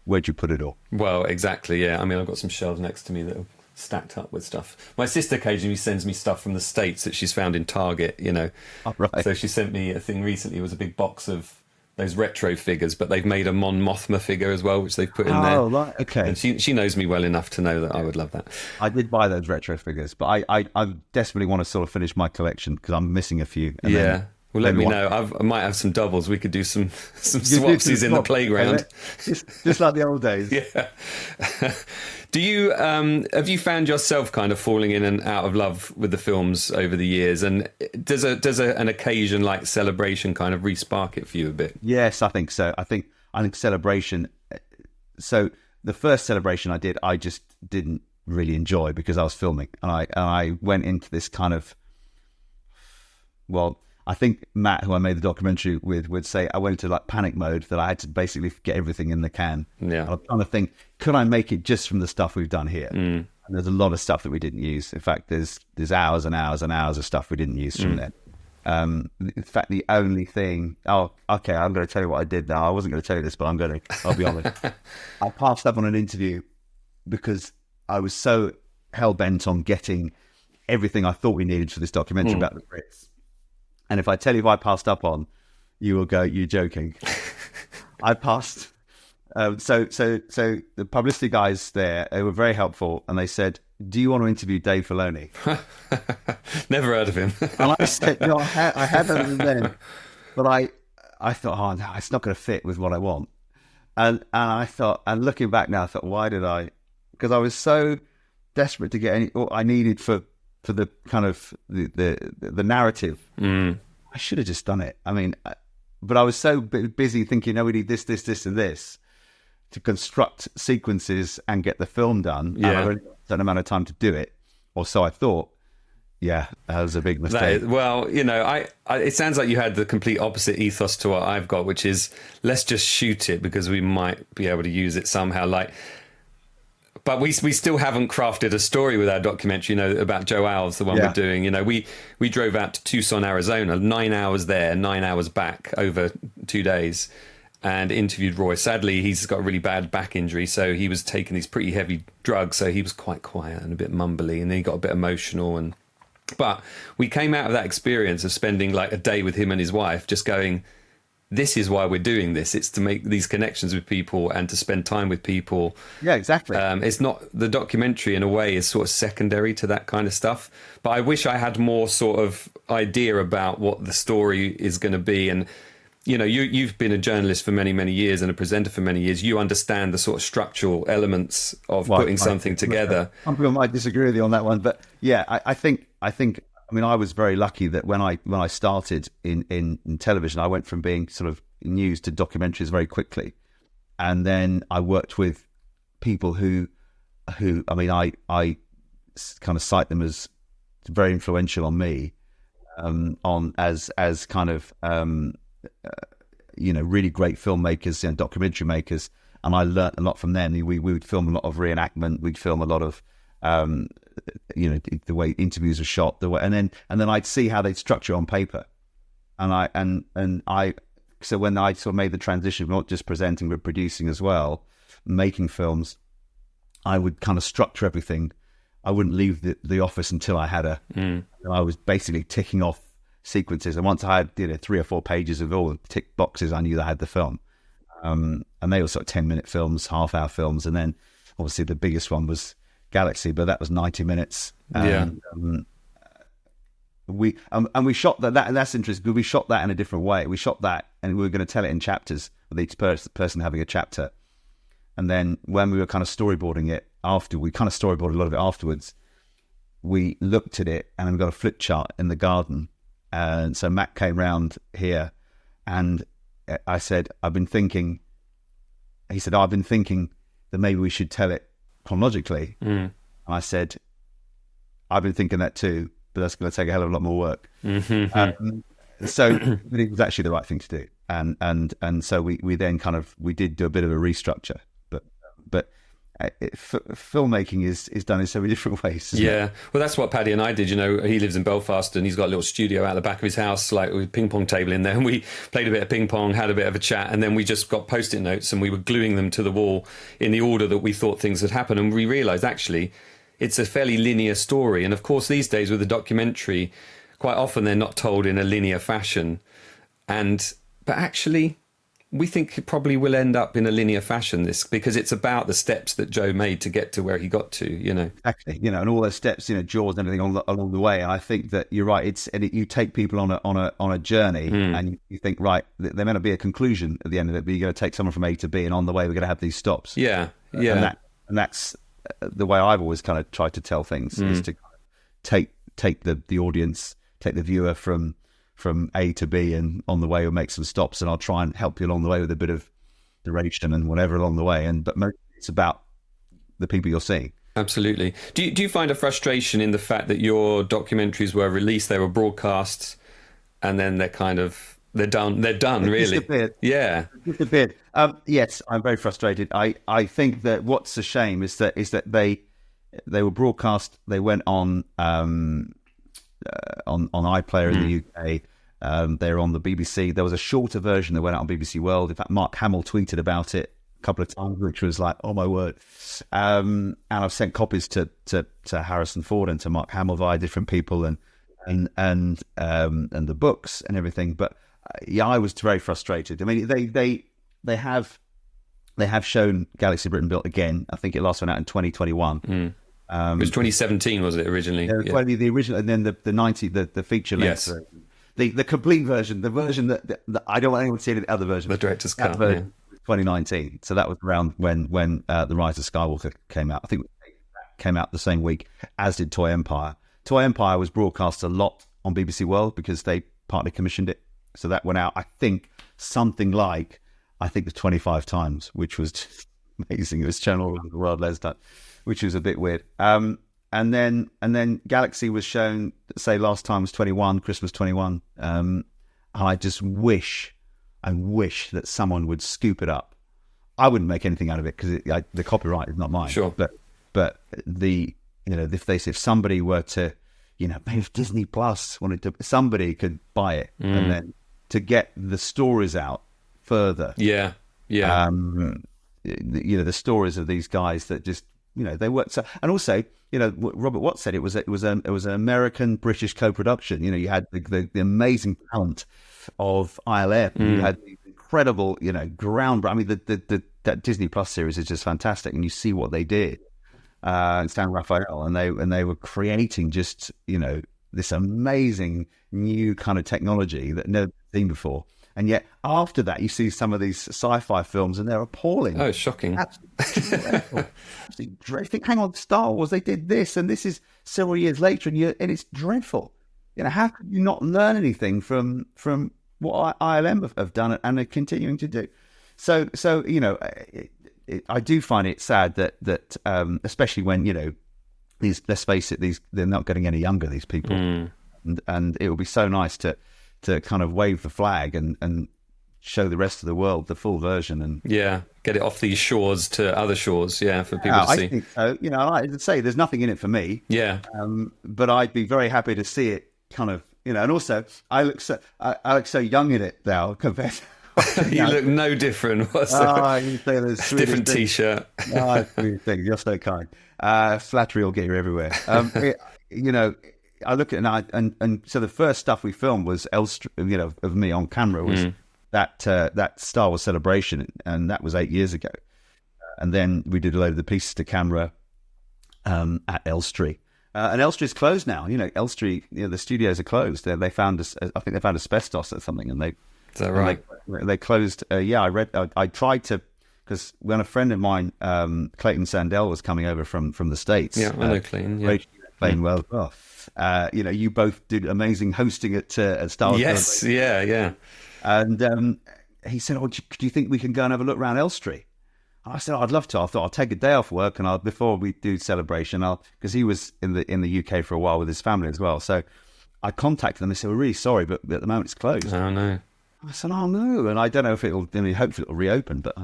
Where'd you put it all? Well, exactly, yeah. I mean, I've got some shelves next to me that are stacked up with stuff. My sister occasionally sends me stuff from the States that she's found in Target, you know. Oh, right. So she sent me a thing recently. It was a big box of those retro figures, but they've made a Mon Mothma figure as well, which they've put in there. Oh, right, okay. And she knows me well enough to know that I would love that. I did buy those retro figures, but I desperately want to sort of finish my collection because I'm missing a few. And well, let me know. I might have some doubles. We could do some swapsies in the playground. Just like the old days. Yeah. Do you have you found yourself kind of falling in and out of love with the films over the years? And does an occasion like Celebration kind of re-spark it for you a bit? Yes, I think so. I think Celebration. So the first Celebration I did, I just didn't really enjoy because I was filming, and I went into this kind of, well, I think Matt, who I made the documentary with, would say I went into like panic mode, that I had to basically get everything in the can. Yeah. And I'm trying to think, could I make it just from the stuff we've done here? And there's a lot of stuff that we didn't use. In fact, there's hours and hours and hours of stuff we didn't use from there. In fact, the only thing... Oh, okay, I'm going to tell you what I did now. I wasn't going to tell you this, but I'll be honest. I passed up on an interview because I was so hell-bent on getting everything I thought we needed for this documentary about the Brits. And if I tell you I passed up on, you will go, "You're joking." I passed. So the publicity guys there, they were very helpful, and they said, do you want to interview Dave Filoni? Never heard of him. And I said, no, I hadn't then, but I thought, oh no, it's not going to fit with what I want. And I thought, and looking back now, I thought, why did I? Because I was so desperate to get what I needed for the kind of the narrative. I should have just done it. I mean, but I was so busy thinking, no, we need this, and this to construct sequences and get the film done. Yeah. And I only got a certain amount of time to do it, or so I thought. Yeah, that was a big mistake. Well, you know, I it sounds like you had the complete opposite ethos to what I've got, which is let's just shoot it because we might be able to use it somehow. But we still haven't crafted a story with our documentary, you know, about Joe Alves, the one we're doing. You know, we drove out to Tucson, Arizona, 9 hours there, 9 hours back over 2 days, and interviewed Roy. Sadly, he's got a really bad back injury, so he was taking these pretty heavy drugs, so he was quite quiet and a bit mumbly, and then he got a bit emotional. But we came out of that experience of spending like a day with him and his wife just going, this is why we're doing this. It's to make these connections with people and to spend time with people. Yeah, exactly. It's not, the documentary in a way is sort of secondary to that kind of stuff. But I wish I had more sort of idea about what the story is going to be. And, you know, you've been a journalist for many, many years and a presenter for many years. You understand the sort of structural elements of putting something together. Some people might disagree with you on that one, but yeah, I think. I mean, I was very lucky that when I started in television, I went from being sort of news to documentaries very quickly, and then I worked with people who I mean, I kind of cite them as very influential on me, as kind of you know, really great filmmakers and documentary makers, and I learnt a lot from them. We would film a lot of reenactment, we'd film a lot of you know, the way interviews are shot, the way, and then I'd see how they'd structure on paper, and I so when I sort of made the transition, not just presenting but producing as well, making films, I would kind of structure everything. I wouldn't leave the office until I had I was basically ticking off sequences, and once I had 3 or 4 pages of all the tick boxes, I knew that I had the film. And they were sort of 10-minute films, half-hour films, and then obviously the biggest one was Galaxy, but that was 90 minutes. We shot that, and that's interesting because we shot that in a different way. We shot that, and we were going to tell it in chapters, with each person having a chapter. And then when we were kind of storyboarding it after, we kind of storyboarded a lot of it afterwards. We looked at it, and then we got a flip chart in the garden. And so Matt came round here, and I said, I've been thinking. He said, I've been thinking that maybe we should tell it chronologically. And I said, I've been thinking that too, but that's going to take a hell of a lot more work. So but it was actually the right thing to do, and so we then kind of did do a bit of a restructure, but filmmaking is done in so many different ways. Yeah, well, that's what Paddy and I did. You know, he lives in Belfast, and he's got a little studio out the back of his house, like with a ping pong table in there. And we played a bit of ping pong, had a bit of a chat, and then we just got post-it notes, and we were gluing them to the wall in the order that we thought things had happened. And we realised actually it's a fairly linear story. And of course, these days with a documentary, quite often they're not told in a linear fashion. But actually, we think it probably will end up in a linear fashion, this, because it's about the steps that Joe made to get to where he got to, you know. Exactly, you know, and all those steps, you know, Jaws and everything along the way. And I think that you're right. You take people on a journey, and you think, right, there may not be a conclusion at the end of it, but you're going to take someone from A to B, and on the way we're going to have these stops. Yeah. And that's the way I've always kind of tried to tell things, is to take the audience, take the viewer from A to B, and on the way we'll make some stops, and I'll try and help you along the way with a bit of duration and whatever along the way. But mostly it's about the people you're seeing. Absolutely. Do you find a frustration in the fact that your documentaries were released, they were broadcasts, and then they're done really? Just a bit. Yeah. Just a bit. Yes, I'm very frustrated. I think that what's a shame is that they were broadcast. They went on iPlayer in the UK. They're on the BBC. There was a shorter version that went out on BBC World. In fact, Mark Hamill tweeted about it a couple of times, which was like, oh my word. And I've sent copies to Harrison Ford and to Mark Hamill via different people, and the books and everything. But yeah, I was very frustrated. I mean, they have shown Galaxy Britain Built again. I think it last went out in 2021. It was 2017, was it originally? Yeah. Well, the original, and then the feature length Yes. version, the complete version, the version that I don't want anyone to see the other version. The director's That cut. version was 2019. So that was around when The Rise of Skywalker came out. I think it came out the same week as did Toy Empire. Toy Empire was broadcast a lot on BBC World because they partly commissioned it. So that went out, I think, something like, I think it was 25 times, which was just amazing. It was shown all around the world, Les done, which was a bit weird. And then Galaxy was shown, say last time was 21, Christmas 21. And I just wish that someone would scoop it up. I wouldn't make anything out of it because the copyright is not mine. Sure. But if somebody were to, maybe if Disney Plus wanted to, somebody could buy it and then to get the stories out further. Yeah. The stories of these guys that just, they worked. So, and also, Robert Watts said it was an American British co-production. You had the amazing talent of ILM. You had the incredible, ground. I mean, that Disney Plus series is just fantastic, and you see what they did. San Rafael, and they were creating just this amazing new kind of technology that never seen before. And yet after that, you see some of these sci-fi films, and they're appalling. Oh, it's shocking. Absolutely dreadful. Absolutely dreadful. Hang on, Star Wars, they did this, and this is several years later, and it's dreadful. How could you not learn anything from what ILM have done and are continuing to do? So I do find it sad that especially when these, let's face it, they're not getting any younger, these people, and it would be so nice to kind of wave the flag and show the rest of the world the full version and get it off these shores to other shores, for people to see. I think so. Like I say, there's nothing in it for me. But I'd be very happy to see it kind of, and also I look so young in it now compared to. You look no different. Different T-shirt. You're so kind. Flattery will get you everywhere. I look at it and so the first stuff we filmed was of me on camera was that Star Wars Celebration, and that was 8 years ago. And then we did a load of the pieces to camera at Elstree. And Elstree's closed now. Elstree, the studios are closed. They found I think they found asbestos or something, and they. Is that right? They closed. I tried to, because when a friend of mine, Clayton Sandell, was coming over from the States. Yeah, I know Clayton. Yeah. Clayton well. You both did amazing hosting at Star Wars. Yes, yeah. And he said, "Do you think we can go and have a look around Elstree?" And I said, "I'd love to." I thought I'll take a day off work and before we do Celebration, because he was in the UK for a while with his family as well. So I contacted them. They said, "We're really sorry, but at the moment it's closed." Oh no. I said, "Oh no," and I don't know if hopefully it'll reopen. But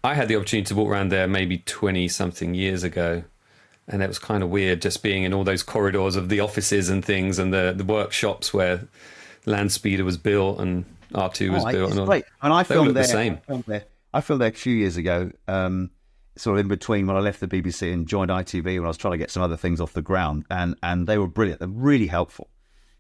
I had the opportunity to walk around there maybe 20-something years ago, and it was kind of weird just being in all those corridors of the offices and things, and the workshops where Landspeeder was built and R2 was built. And all. Great. And I filmed there. The same. I filmed there a few years ago, sort of in between when I left the BBC and joined ITV, when I was trying to get some other things off the ground, and they were brilliant. They're really helpful.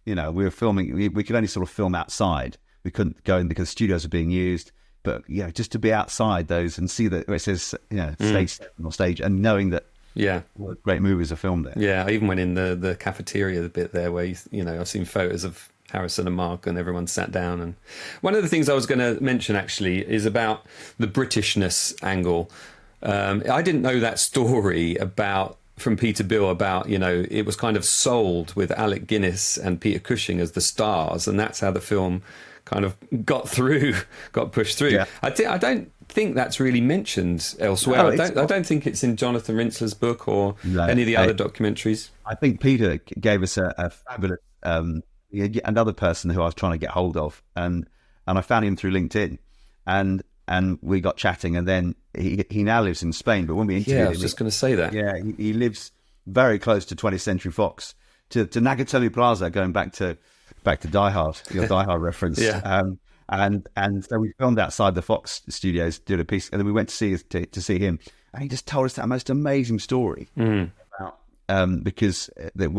We were filming. We could only sort of film outside. We couldn't go in because studios are being used, but just to be outside those and see that it says stage 7 or stage, and knowing that great movies are filmed there. Yeah, I even went in the cafeteria, the bit there where I've seen photos of Harrison and Mark and everyone sat down. And one of the things I was going to mention actually is about the Britishness angle. I didn't know that story from Peter Bill about, it was kind of sold with Alec Guinness and Peter Cushing as the stars, and that's how the film kind of got pushed through. Yeah. I don't think that's really mentioned elsewhere. I don't think it's in Jonathan Rinsler's book or any of the other documentaries. I think Peter gave us a fabulous another person who I was trying to get hold of, and I found him through LinkedIn, and we got chatting, and then he now lives in Spain. But when we interviewed him, I was just going to say that. Yeah, he lives very close to 20th Century Fox, to Nakatomi Plaza, going back to Die Hard, your Die Hard reference. Yeah. And so we filmed outside the Fox studios, did a piece, and then we went to see him, and he just told us that most amazing story about because there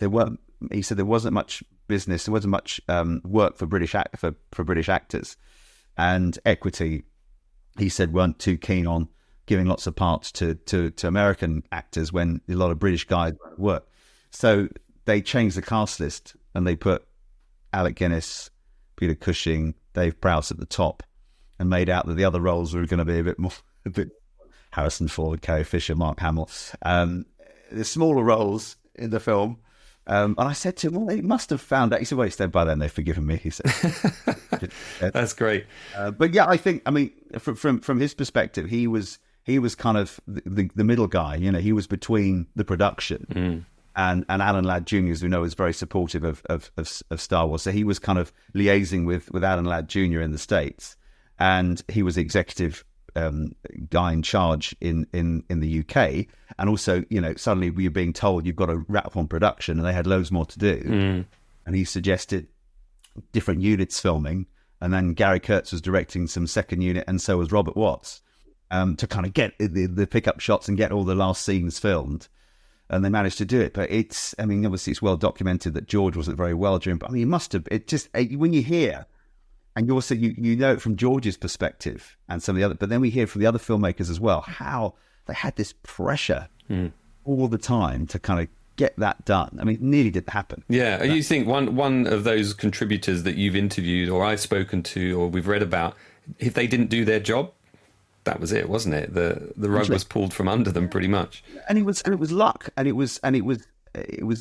weren't. He said there wasn't much business, there wasn't much work for British actors, and Equity, he said, weren't too keen on giving lots of parts to American actors when a lot of British guys work. So they changed the cast list and they put Alec Guinness, Peter Cushing, Dave Prowse at the top, and made out that the other roles were going to be a bit Harrison Ford, Carrie Fisher, Mark Hamill, the smaller roles in the film. And I said to him, well, they must have found out. He said, well, he said, by then they've forgiven me, he said. That's great. But yeah, I think, I mean, from his perspective, he was kind of the middle guy. You know, he was between the production and Alan Ladd Jr., as we know, is very supportive of Star Wars. So he was kind of liaising with Alan Ladd Jr. in the States, and he was the executive guy in charge in the UK. And also, you know, suddenly we were being told you've got to wrap on production, and they had loads more to do. And he suggested different units filming, and then Gary Kurtz was directing some second unit, and so was Robert Watts, to kind of get the pickup shots and get all the last scenes filmed. And they managed to do it. But it's, I mean, obviously it's well documented that George wasn't very well during, but I mean, he must have, it just, when you hear, and you also, you know it from George's perspective and some of the other, but then we hear from the other filmmakers as well, how they had this pressure all the time to kind of get that done. I mean, it nearly didn't happen. Yeah. You think one of those contributors that you've interviewed or I've spoken to or we've read about, if they didn't do their job, that was it, wasn't it? The rug was pulled from under them pretty much. And it was luck, and it was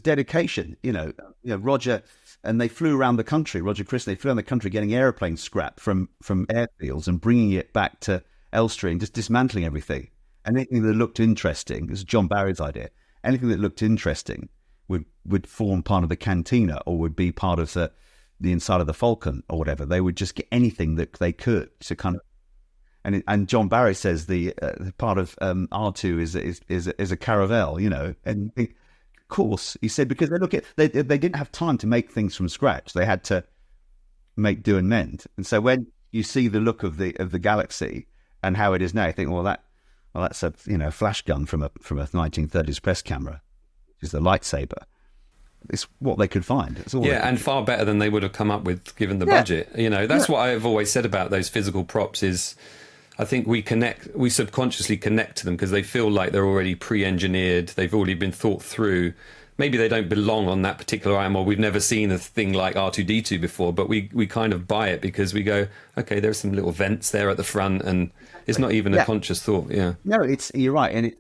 dedication. You know, Roger, and they flew around the country. Roger Chris, they flew around the country getting airplane scrap from airfields and bringing it back to Elstree and just dismantling everything. And anything that looked interesting, this is John Barry's idea. Anything that looked interesting would form part of the cantina or would be part of the inside of the Falcon or whatever. They would just get anything that they could to kind of. And John Barry says the part of R2 is a caravel, you know, and of course he said because they didn't have time to make things from scratch. They had to make do and mend. And so when you see the look of the galaxy and how it is now, you think, well that's a flash gun from a 1930s press camera, which is the lightsaber. It's what they could find. It's all and far better than they would have come up with given the budget. You know, that's what I've always said about those physical props is I think we subconsciously connect to them because they feel like they're already pre-engineered. They've already been thought through. Maybe they don't belong on that particular item, or we've never seen a thing like R2-D2 before, but we kind of buy it because we go, okay, there's some little vents there at the front, and it's not even a conscious thought. Yeah. No, you're right, and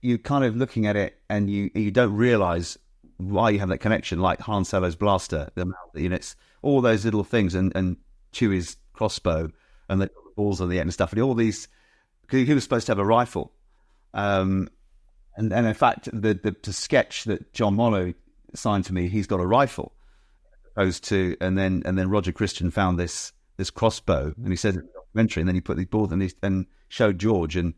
you're kind of looking at it, and you don't realise why you have that connection, like Han Solo's blaster, it's all those little things, and Chewie's crossbow, and the balls on the end and stuff, and all these, because he was supposed to have a rifle, and in fact the sketch that John Mollo signed to me, he's got a rifle, opposed to, and then Roger Christian found this crossbow, and he says it's a documentary, and then he put these balls and showed George, and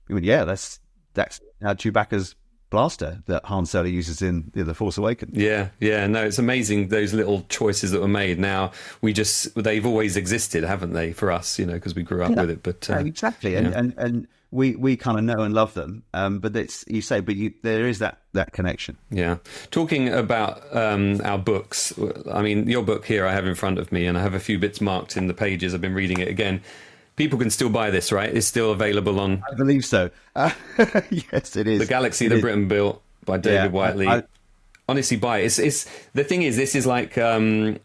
he went, yeah, that's now Chewbacca's blaster that Han Solo uses in The Force Awakens. Yeah, no, it's amazing those little choices that were made. Now they've always existed, haven't they, for us? You know, because we grew up with it. But exactly, and we kind of know and love them. But there is that connection. Yeah, talking about our books. I mean, your book here I have in front of me, and I have a few bits marked in the pages. I've been reading it again. People can still buy this, right? It's still available on... I believe so. Yes, it is. The Galaxy That Britain Built by David Whiteley. Honestly, buy it. It's the thing is, this is like a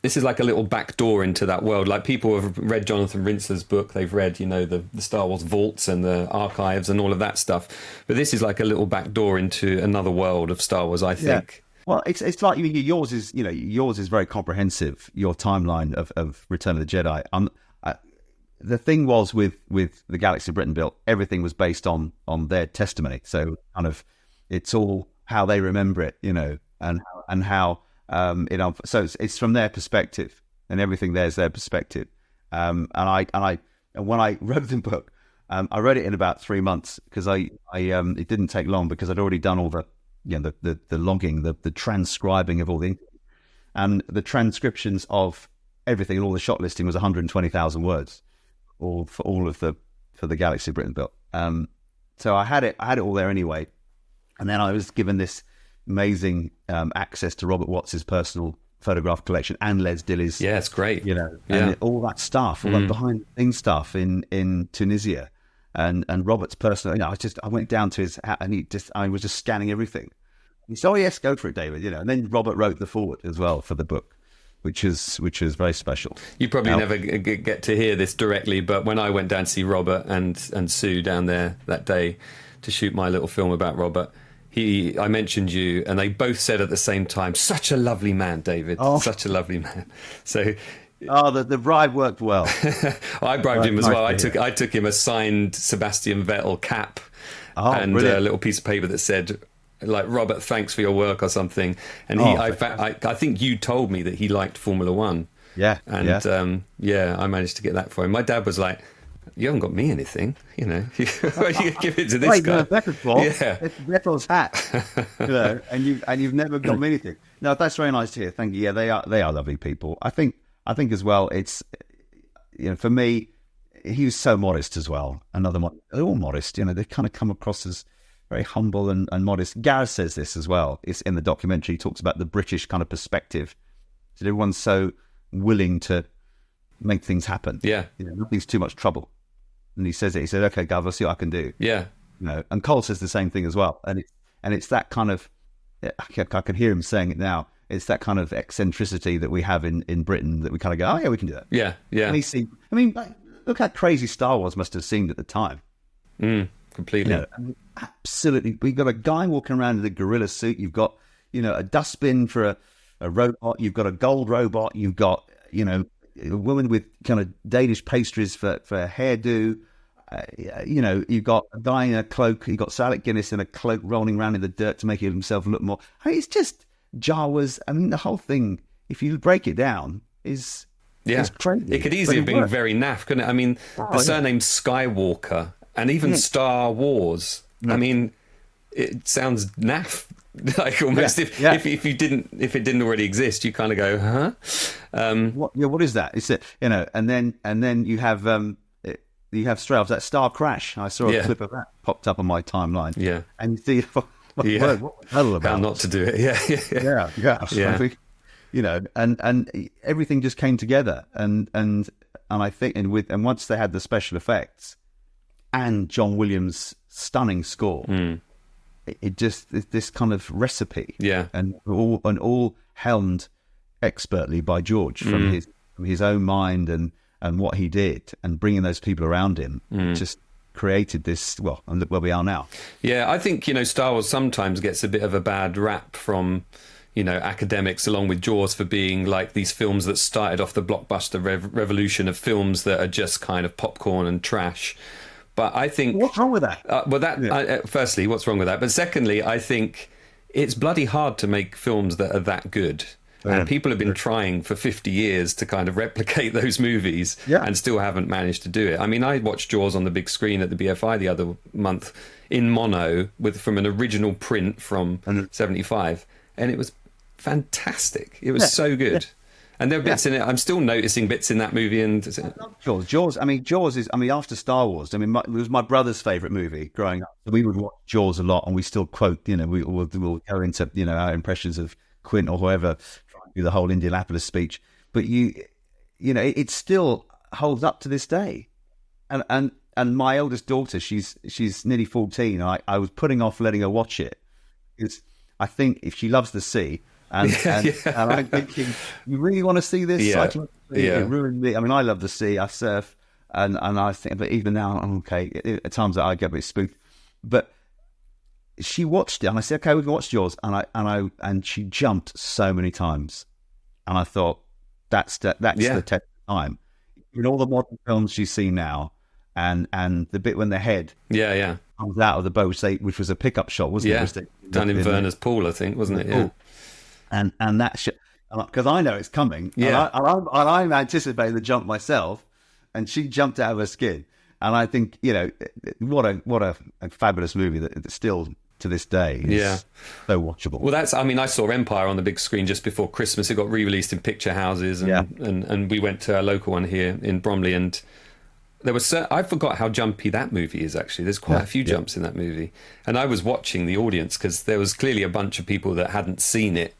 little back door into that world. Like, people have read Jonathan Rinzler's book. They've read, the Star Wars vaults and the archives and all of that stuff. But this is like a little back door into another world of Star Wars, I think. Yeah. Well, it's like yours is very comprehensive. Your timeline of Return of the Jedi. The thing was with the Galaxy Britain Built, everything was based on their testimony. So kind of, it's all how they remember it, and how so it's from their perspective, and everything there's their perspective. And when I wrote the book, I wrote it in about 3 months because it didn't take long because I'd already done all the logging, the transcribing of all and the transcriptions of everything, and all the shot listing was 120,000 words. For the Galaxy Britain Built. So I had it all there anyway, and then I was given this amazing access to Robert Watts's personal photograph collection and Les Dilly's. Yeah, it's great. And all that stuff, all that behind the scenes stuff in Tunisia, and Robert's personal. I went down to his hat, and I was just scanning everything. He said, "Oh yes, go for it, David." And then Robert wrote the foreword as well for the book, which is very special. You probably never get to hear this directly, but when I went down to see Robert and Sue down there that day to shoot my little film about Robert, I mentioned you, and they both said at the same time, "Such a lovely man, David. Such a lovely man." So. The bribe worked well. I bribed him as well. I took him a signed Sebastian Vettel cap and brilliant. a little piece of paper that said, like, "Robert, thanks for your work," or something. And I think you told me that he liked Formula One. Yeah. And I managed to get that for him. My dad was like, "You haven't got me anything, you give it to this guy." Yeah, it's Vettel's hat, and you've never got me anything. No, that's very nice to hear. Thank you. Yeah, they are lovely people. I think as well, it's, for me, he was so modest as well. They're all modest. They kind of come across as very humble and modest. Gareth says this as well. It's in the documentary. He talks about the British kind of perspective. That everyone's so willing to make things happen. Yeah. Nothing's too much trouble. And he says it. He said, "Okay, Gav, I'll see what I can do." Yeah. And Cole says the same thing as well. And it's that kind of, I can hear him saying it now. It's that kind of eccentricity that we have in Britain that we kind of go, "Oh yeah, we can do that." Yeah, yeah. And look how crazy Star Wars must have seemed at the time. Completely. Absolutely. We've got a guy walking around in a gorilla suit. You've got, a dustbin for a robot. You've got a gold robot. You've got, a woman with kind of Danish pastries for a hairdo. You've got a guy in a cloak. You've got Sir Alec Guinness in a cloak rolling around in the dirt to make himself look more. It's just Jawas. The whole thing, if you break it down, is crazy. It could easily have been very naff, couldn't it? The surname Skywalker and even Star Wars. It sounds naff. Like almost if it didn't already exist, you kind of go, huh? What is that? It's and then you have straight off that Star Crash. I saw a clip of that popped up on my timeline. Yeah, and you see what the hell about? How not to do it? Yeah. And everything just came together, and I think, and once they had the special effects and John Williams' stunning score. It just this kind of recipe, and all helmed expertly by George from his own mind and what he did, and bringing those people around him, just created this. And look where we are now. Yeah, I think Star Wars sometimes gets a bit of a bad rap from academics, along with Jaws, for being like these films that started off the blockbuster revolution of films that are just kind of popcorn and trash. But I think... What's wrong with that? Firstly, what's wrong with that? But secondly, I think it's bloody hard to make films that are that good. And people have been trying for 50 years to kind of replicate those movies and still haven't managed to do it. I watched Jaws on the big screen at the BFI the other month in mono from an original print from 75. And it was fantastic. It was so good. Yeah. And there are bits in it. I'm still noticing bits in that movie. And Jaws. Jaws is. After Star Wars. It was my brother's favourite movie growing up. So we would watch Jaws a lot, and we still quote. We'll go into our impressions of Quint or whoever, do the whole Indianapolis speech. But it still holds up to this day. And my eldest daughter, she's nearly 14. I was putting off letting her watch it because I think if she loves the sea. And I'm thinking, you really want to see this? It ruined me. I love the sea. I surf, and I think, but even now, I'm okay. At times, I get a bit spooked. But she watched it, and I said, "Okay, we've watched yours," and she jumped so many times, and I thought, that's the test of time. In all the modern films she's seen now, and the bit when the head comes out of the boat, which was a pickup shot, wasn't it? Done in Werner's pool, I think, wasn't it? Yeah. And that shit, because I know it's coming, and I'm anticipating the jump myself, and she jumped out of her skin, and I think what a fabulous movie that still to this day is so watchable. Well, I saw Empire on the big screen just before Christmas. It got re-released in picture houses, and we went to our local one here in Bromley, and I forgot how jumpy that movie is, actually. There's quite a few jumps in that movie. And I was watching the audience because there was clearly a bunch of people that hadn't seen it,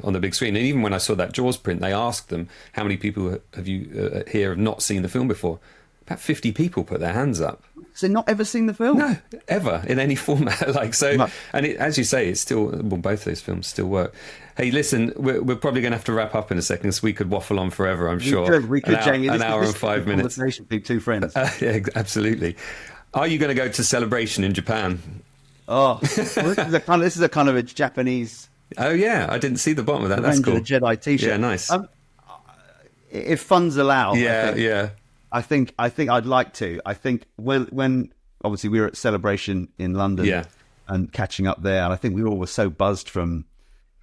on the big screen. And even when I saw that Jaws print, they asked them, how many people have you here have not seen the film before? Had 50 people put their hands up. So not ever seen the film? No, ever in any format. Like so, No. and as you say, it's still, well, both those films still work. Hey, listen, we're probably going to have to wrap up in a second, so we could waffle on forever, I'm sure. We could, Jamie. An hour and 5 minutes. Conversation between two friends. Yeah, absolutely. Are you going to go to Celebration in Japan? Oh, well, this is a kind of a Japanese. Oh yeah, I didn't see the bottom of that. That's cool. The Jedi T-shirt. Yeah, nice. If funds allow, Yeah, I think I'd like to. I think when obviously we were at Celebration in London, and catching up there, and I think we all were so buzzed from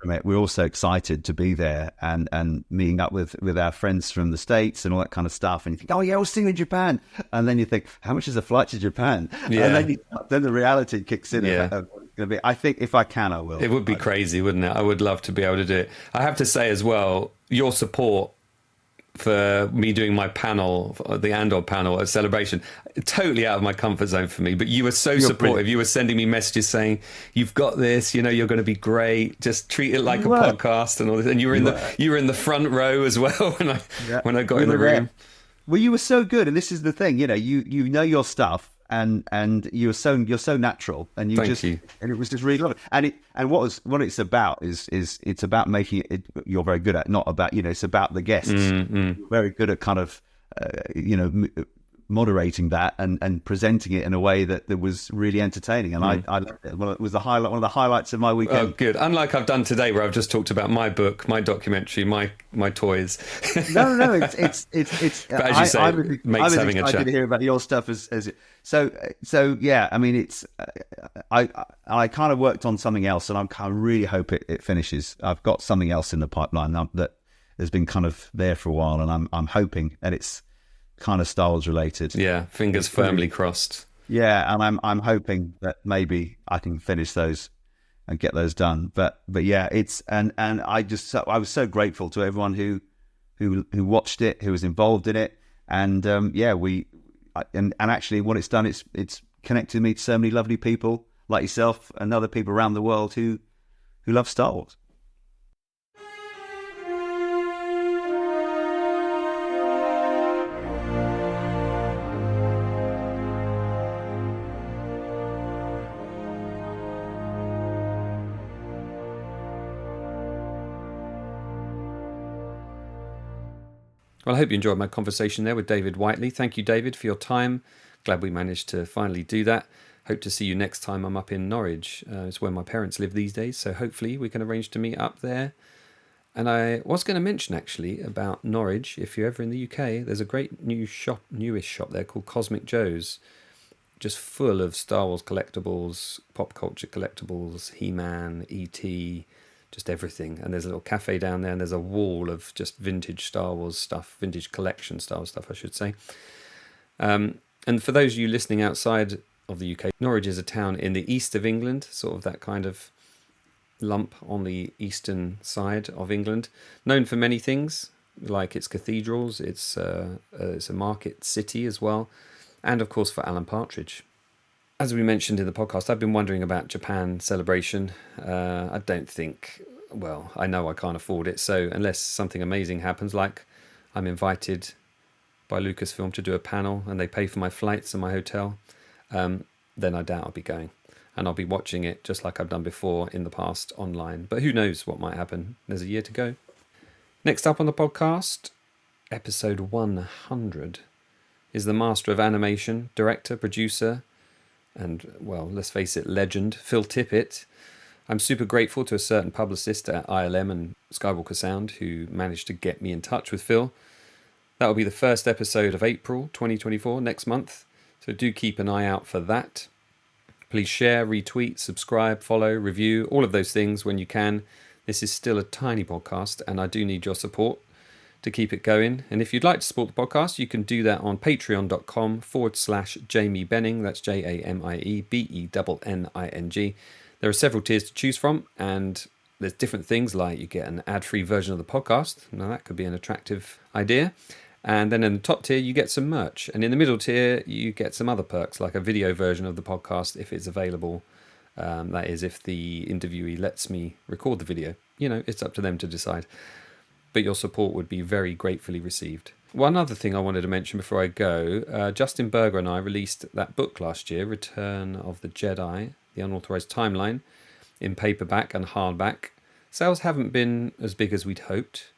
it. We were all so excited to be there and meeting up with our friends from the States and all that kind of stuff. And you think, oh yeah, we'll see you in Japan. And then you think, how much is a flight to Japan? Yeah. And then the reality kicks in. Yeah. I think if I can, I will. It would be crazy, wouldn't it? I would love to be able to do it. I have to say as well, your support for me doing my panel, the Andor panel at Celebration, totally out of my comfort zone for me. But you were so supportive. Brilliant. You were sending me messages saying, "You've got this. You know, you're going to be great. Just treat it like a podcast and all this." And you were in the front row as well when I got in the room. Well, you were so good, and this is the thing. You know, you know your stuff. And you're so natural, and Thank you. And it was just really lovely. And what it's about is it's about making it. You're very good at, not about, it's about the guests. Mm-hmm. Very good at kind of moderating that and presenting it in a way that was really entertaining. And I loved it. Well, it was one of the highlights of my weekend. Oh, good. Unlike I've done today, where I've just talked about my book, my documentary, my toys. No. It's. But as you say, mates having a chat. I did hear about your stuff so yeah. I mean, it's. I kind of worked on something else, and I really hope it finishes. I've got something else in the pipeline that has been kind of there for a while, and I'm hoping that it's kind of Star Wars related. Yeah, fingers firmly crossed. Yeah, and I'm hoping that maybe I can finish those and get those done. But yeah, it's and I was so grateful to everyone who watched it, who was involved in it, and actually what it's done, it's connected me to so many lovely people like yourself and other people around the world who love Star Wars. Well, I hope you enjoyed my conversation there with David Whiteley. Thank you, David, for your time. Glad we managed to finally do that. Hope to see you next time I'm up in Norwich. It's where my parents live these days, so hopefully we can arrange to meet up there. And I was going to mention, actually, about Norwich. If you're ever in the UK, there's a great newish shop there called Cosmic Joe's, just full of Star Wars collectibles, pop culture collectibles, He-Man, E.T., just everything. And there's a little cafe down there, and there's a wall of just vintage Star Wars stuff, vintage collection Star Wars stuff, I should say. And for those of you listening outside of the UK, Norwich is a town in the east of England, sort of that kind of lump on the eastern side of England, known for many things, like its cathedrals. It's a market city as well, and of course for Alan Partridge. As we mentioned in the podcast, I've been wondering about Japan Celebration. I don't think, well, I know I can't afford it, so unless something amazing happens, like I'm invited by Lucasfilm to do a panel and they pay for my flights and my hotel, then I doubt I'll be going. And I'll be watching it just like I've done before in the past online. But who knows what might happen. There's a year to go. Next up on the podcast, episode 100, is the master of animation, director, producer, and, well, let's face it, legend, Phil Tippett. I'm super grateful to a certain publicist at ILM and Skywalker Sound who managed to get me in touch with Phil. That will be the first episode of April 2024, next month, so do keep an eye out for that. Please share, retweet, subscribe, follow, review, all of those things when you can. This is still a tiny podcast, and I do need your support to keep it going. And if you'd like to support the podcast, you can do that on patreon.com/Jamie Benning. That's JamieBenning. There are several tiers to choose from, and there's different things like you get an ad-free version of the podcast. Now that could be an attractive idea. And then in the top tier, you get some merch. And in the middle tier, you get some other perks, like a video version of the podcast if it's available. That is, if the interviewee lets me record the video. It's up to them to decide. But your support would be very gratefully received. One other thing I wanted to mention before I go, Justin Berger and I released that book last year, Return of the Jedi, The Unauthorized Timeline, in paperback and hardback. Sales haven't been as big as we'd hoped,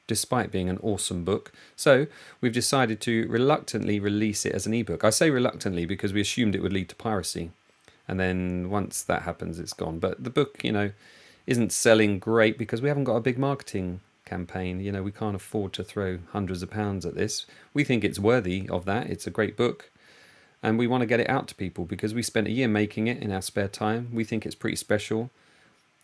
despite being an awesome book. So we've decided to reluctantly release it as an ebook. I say reluctantly because we assumed it would lead to piracy. And then once that happens, it's gone. But the book, isn't selling great because we haven't got a big marketing campaign. We can't afford to throw hundreds of pounds at this. We think it's worthy of that. It's a great book. And we want to get it out to people because we spent a year making it in our spare time. We think it's pretty special.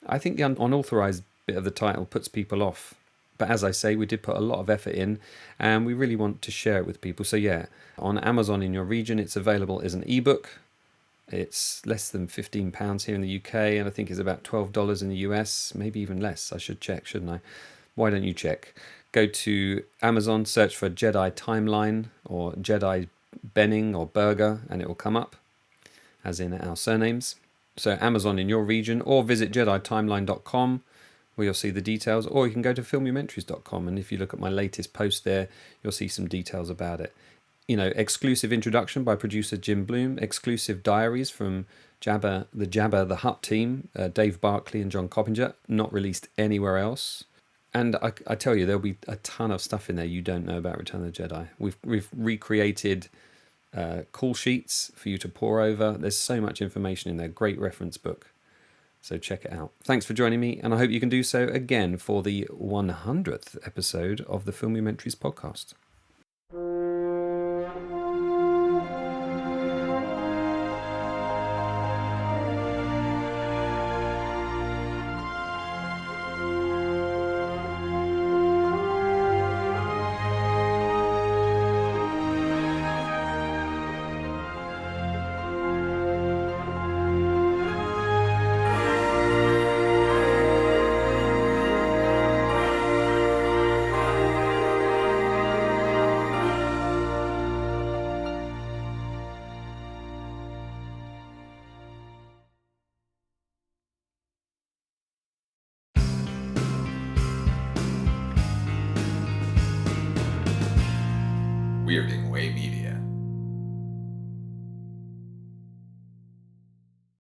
I think the unauthorized bit of the title puts people off. But as I say, we did put a lot of effort in and we really want to share it with people. So yeah, on Amazon in your region, it's available as an ebook. It's less than £15 here in the UK, and I think it's about $12 in the US, maybe even less. I should check, shouldn't I? Why don't you check? Go to Amazon, search for Jedi Timeline or Jedi Benning or Berger, and it will come up, as in our surnames. So Amazon in your region, or visit JediTimeline.com, where you'll see the details, or you can go to filmumentaries.com, and if you look at my latest post there, you'll see some details about it. Exclusive introduction by producer Jim Bloom, exclusive diaries from Jabba the Hutt team, Dave Barkley and John Coppinger, not released anywhere else. And I tell you, there'll be a ton of stuff in there you don't know about Return of the Jedi. We've recreated call sheets for you to pore over. There's so much information in there. Great reference book. So check it out. Thanks for joining me, and I hope you can do so again for the 100th episode of the Filmumentaries podcast. Weirding Way Media.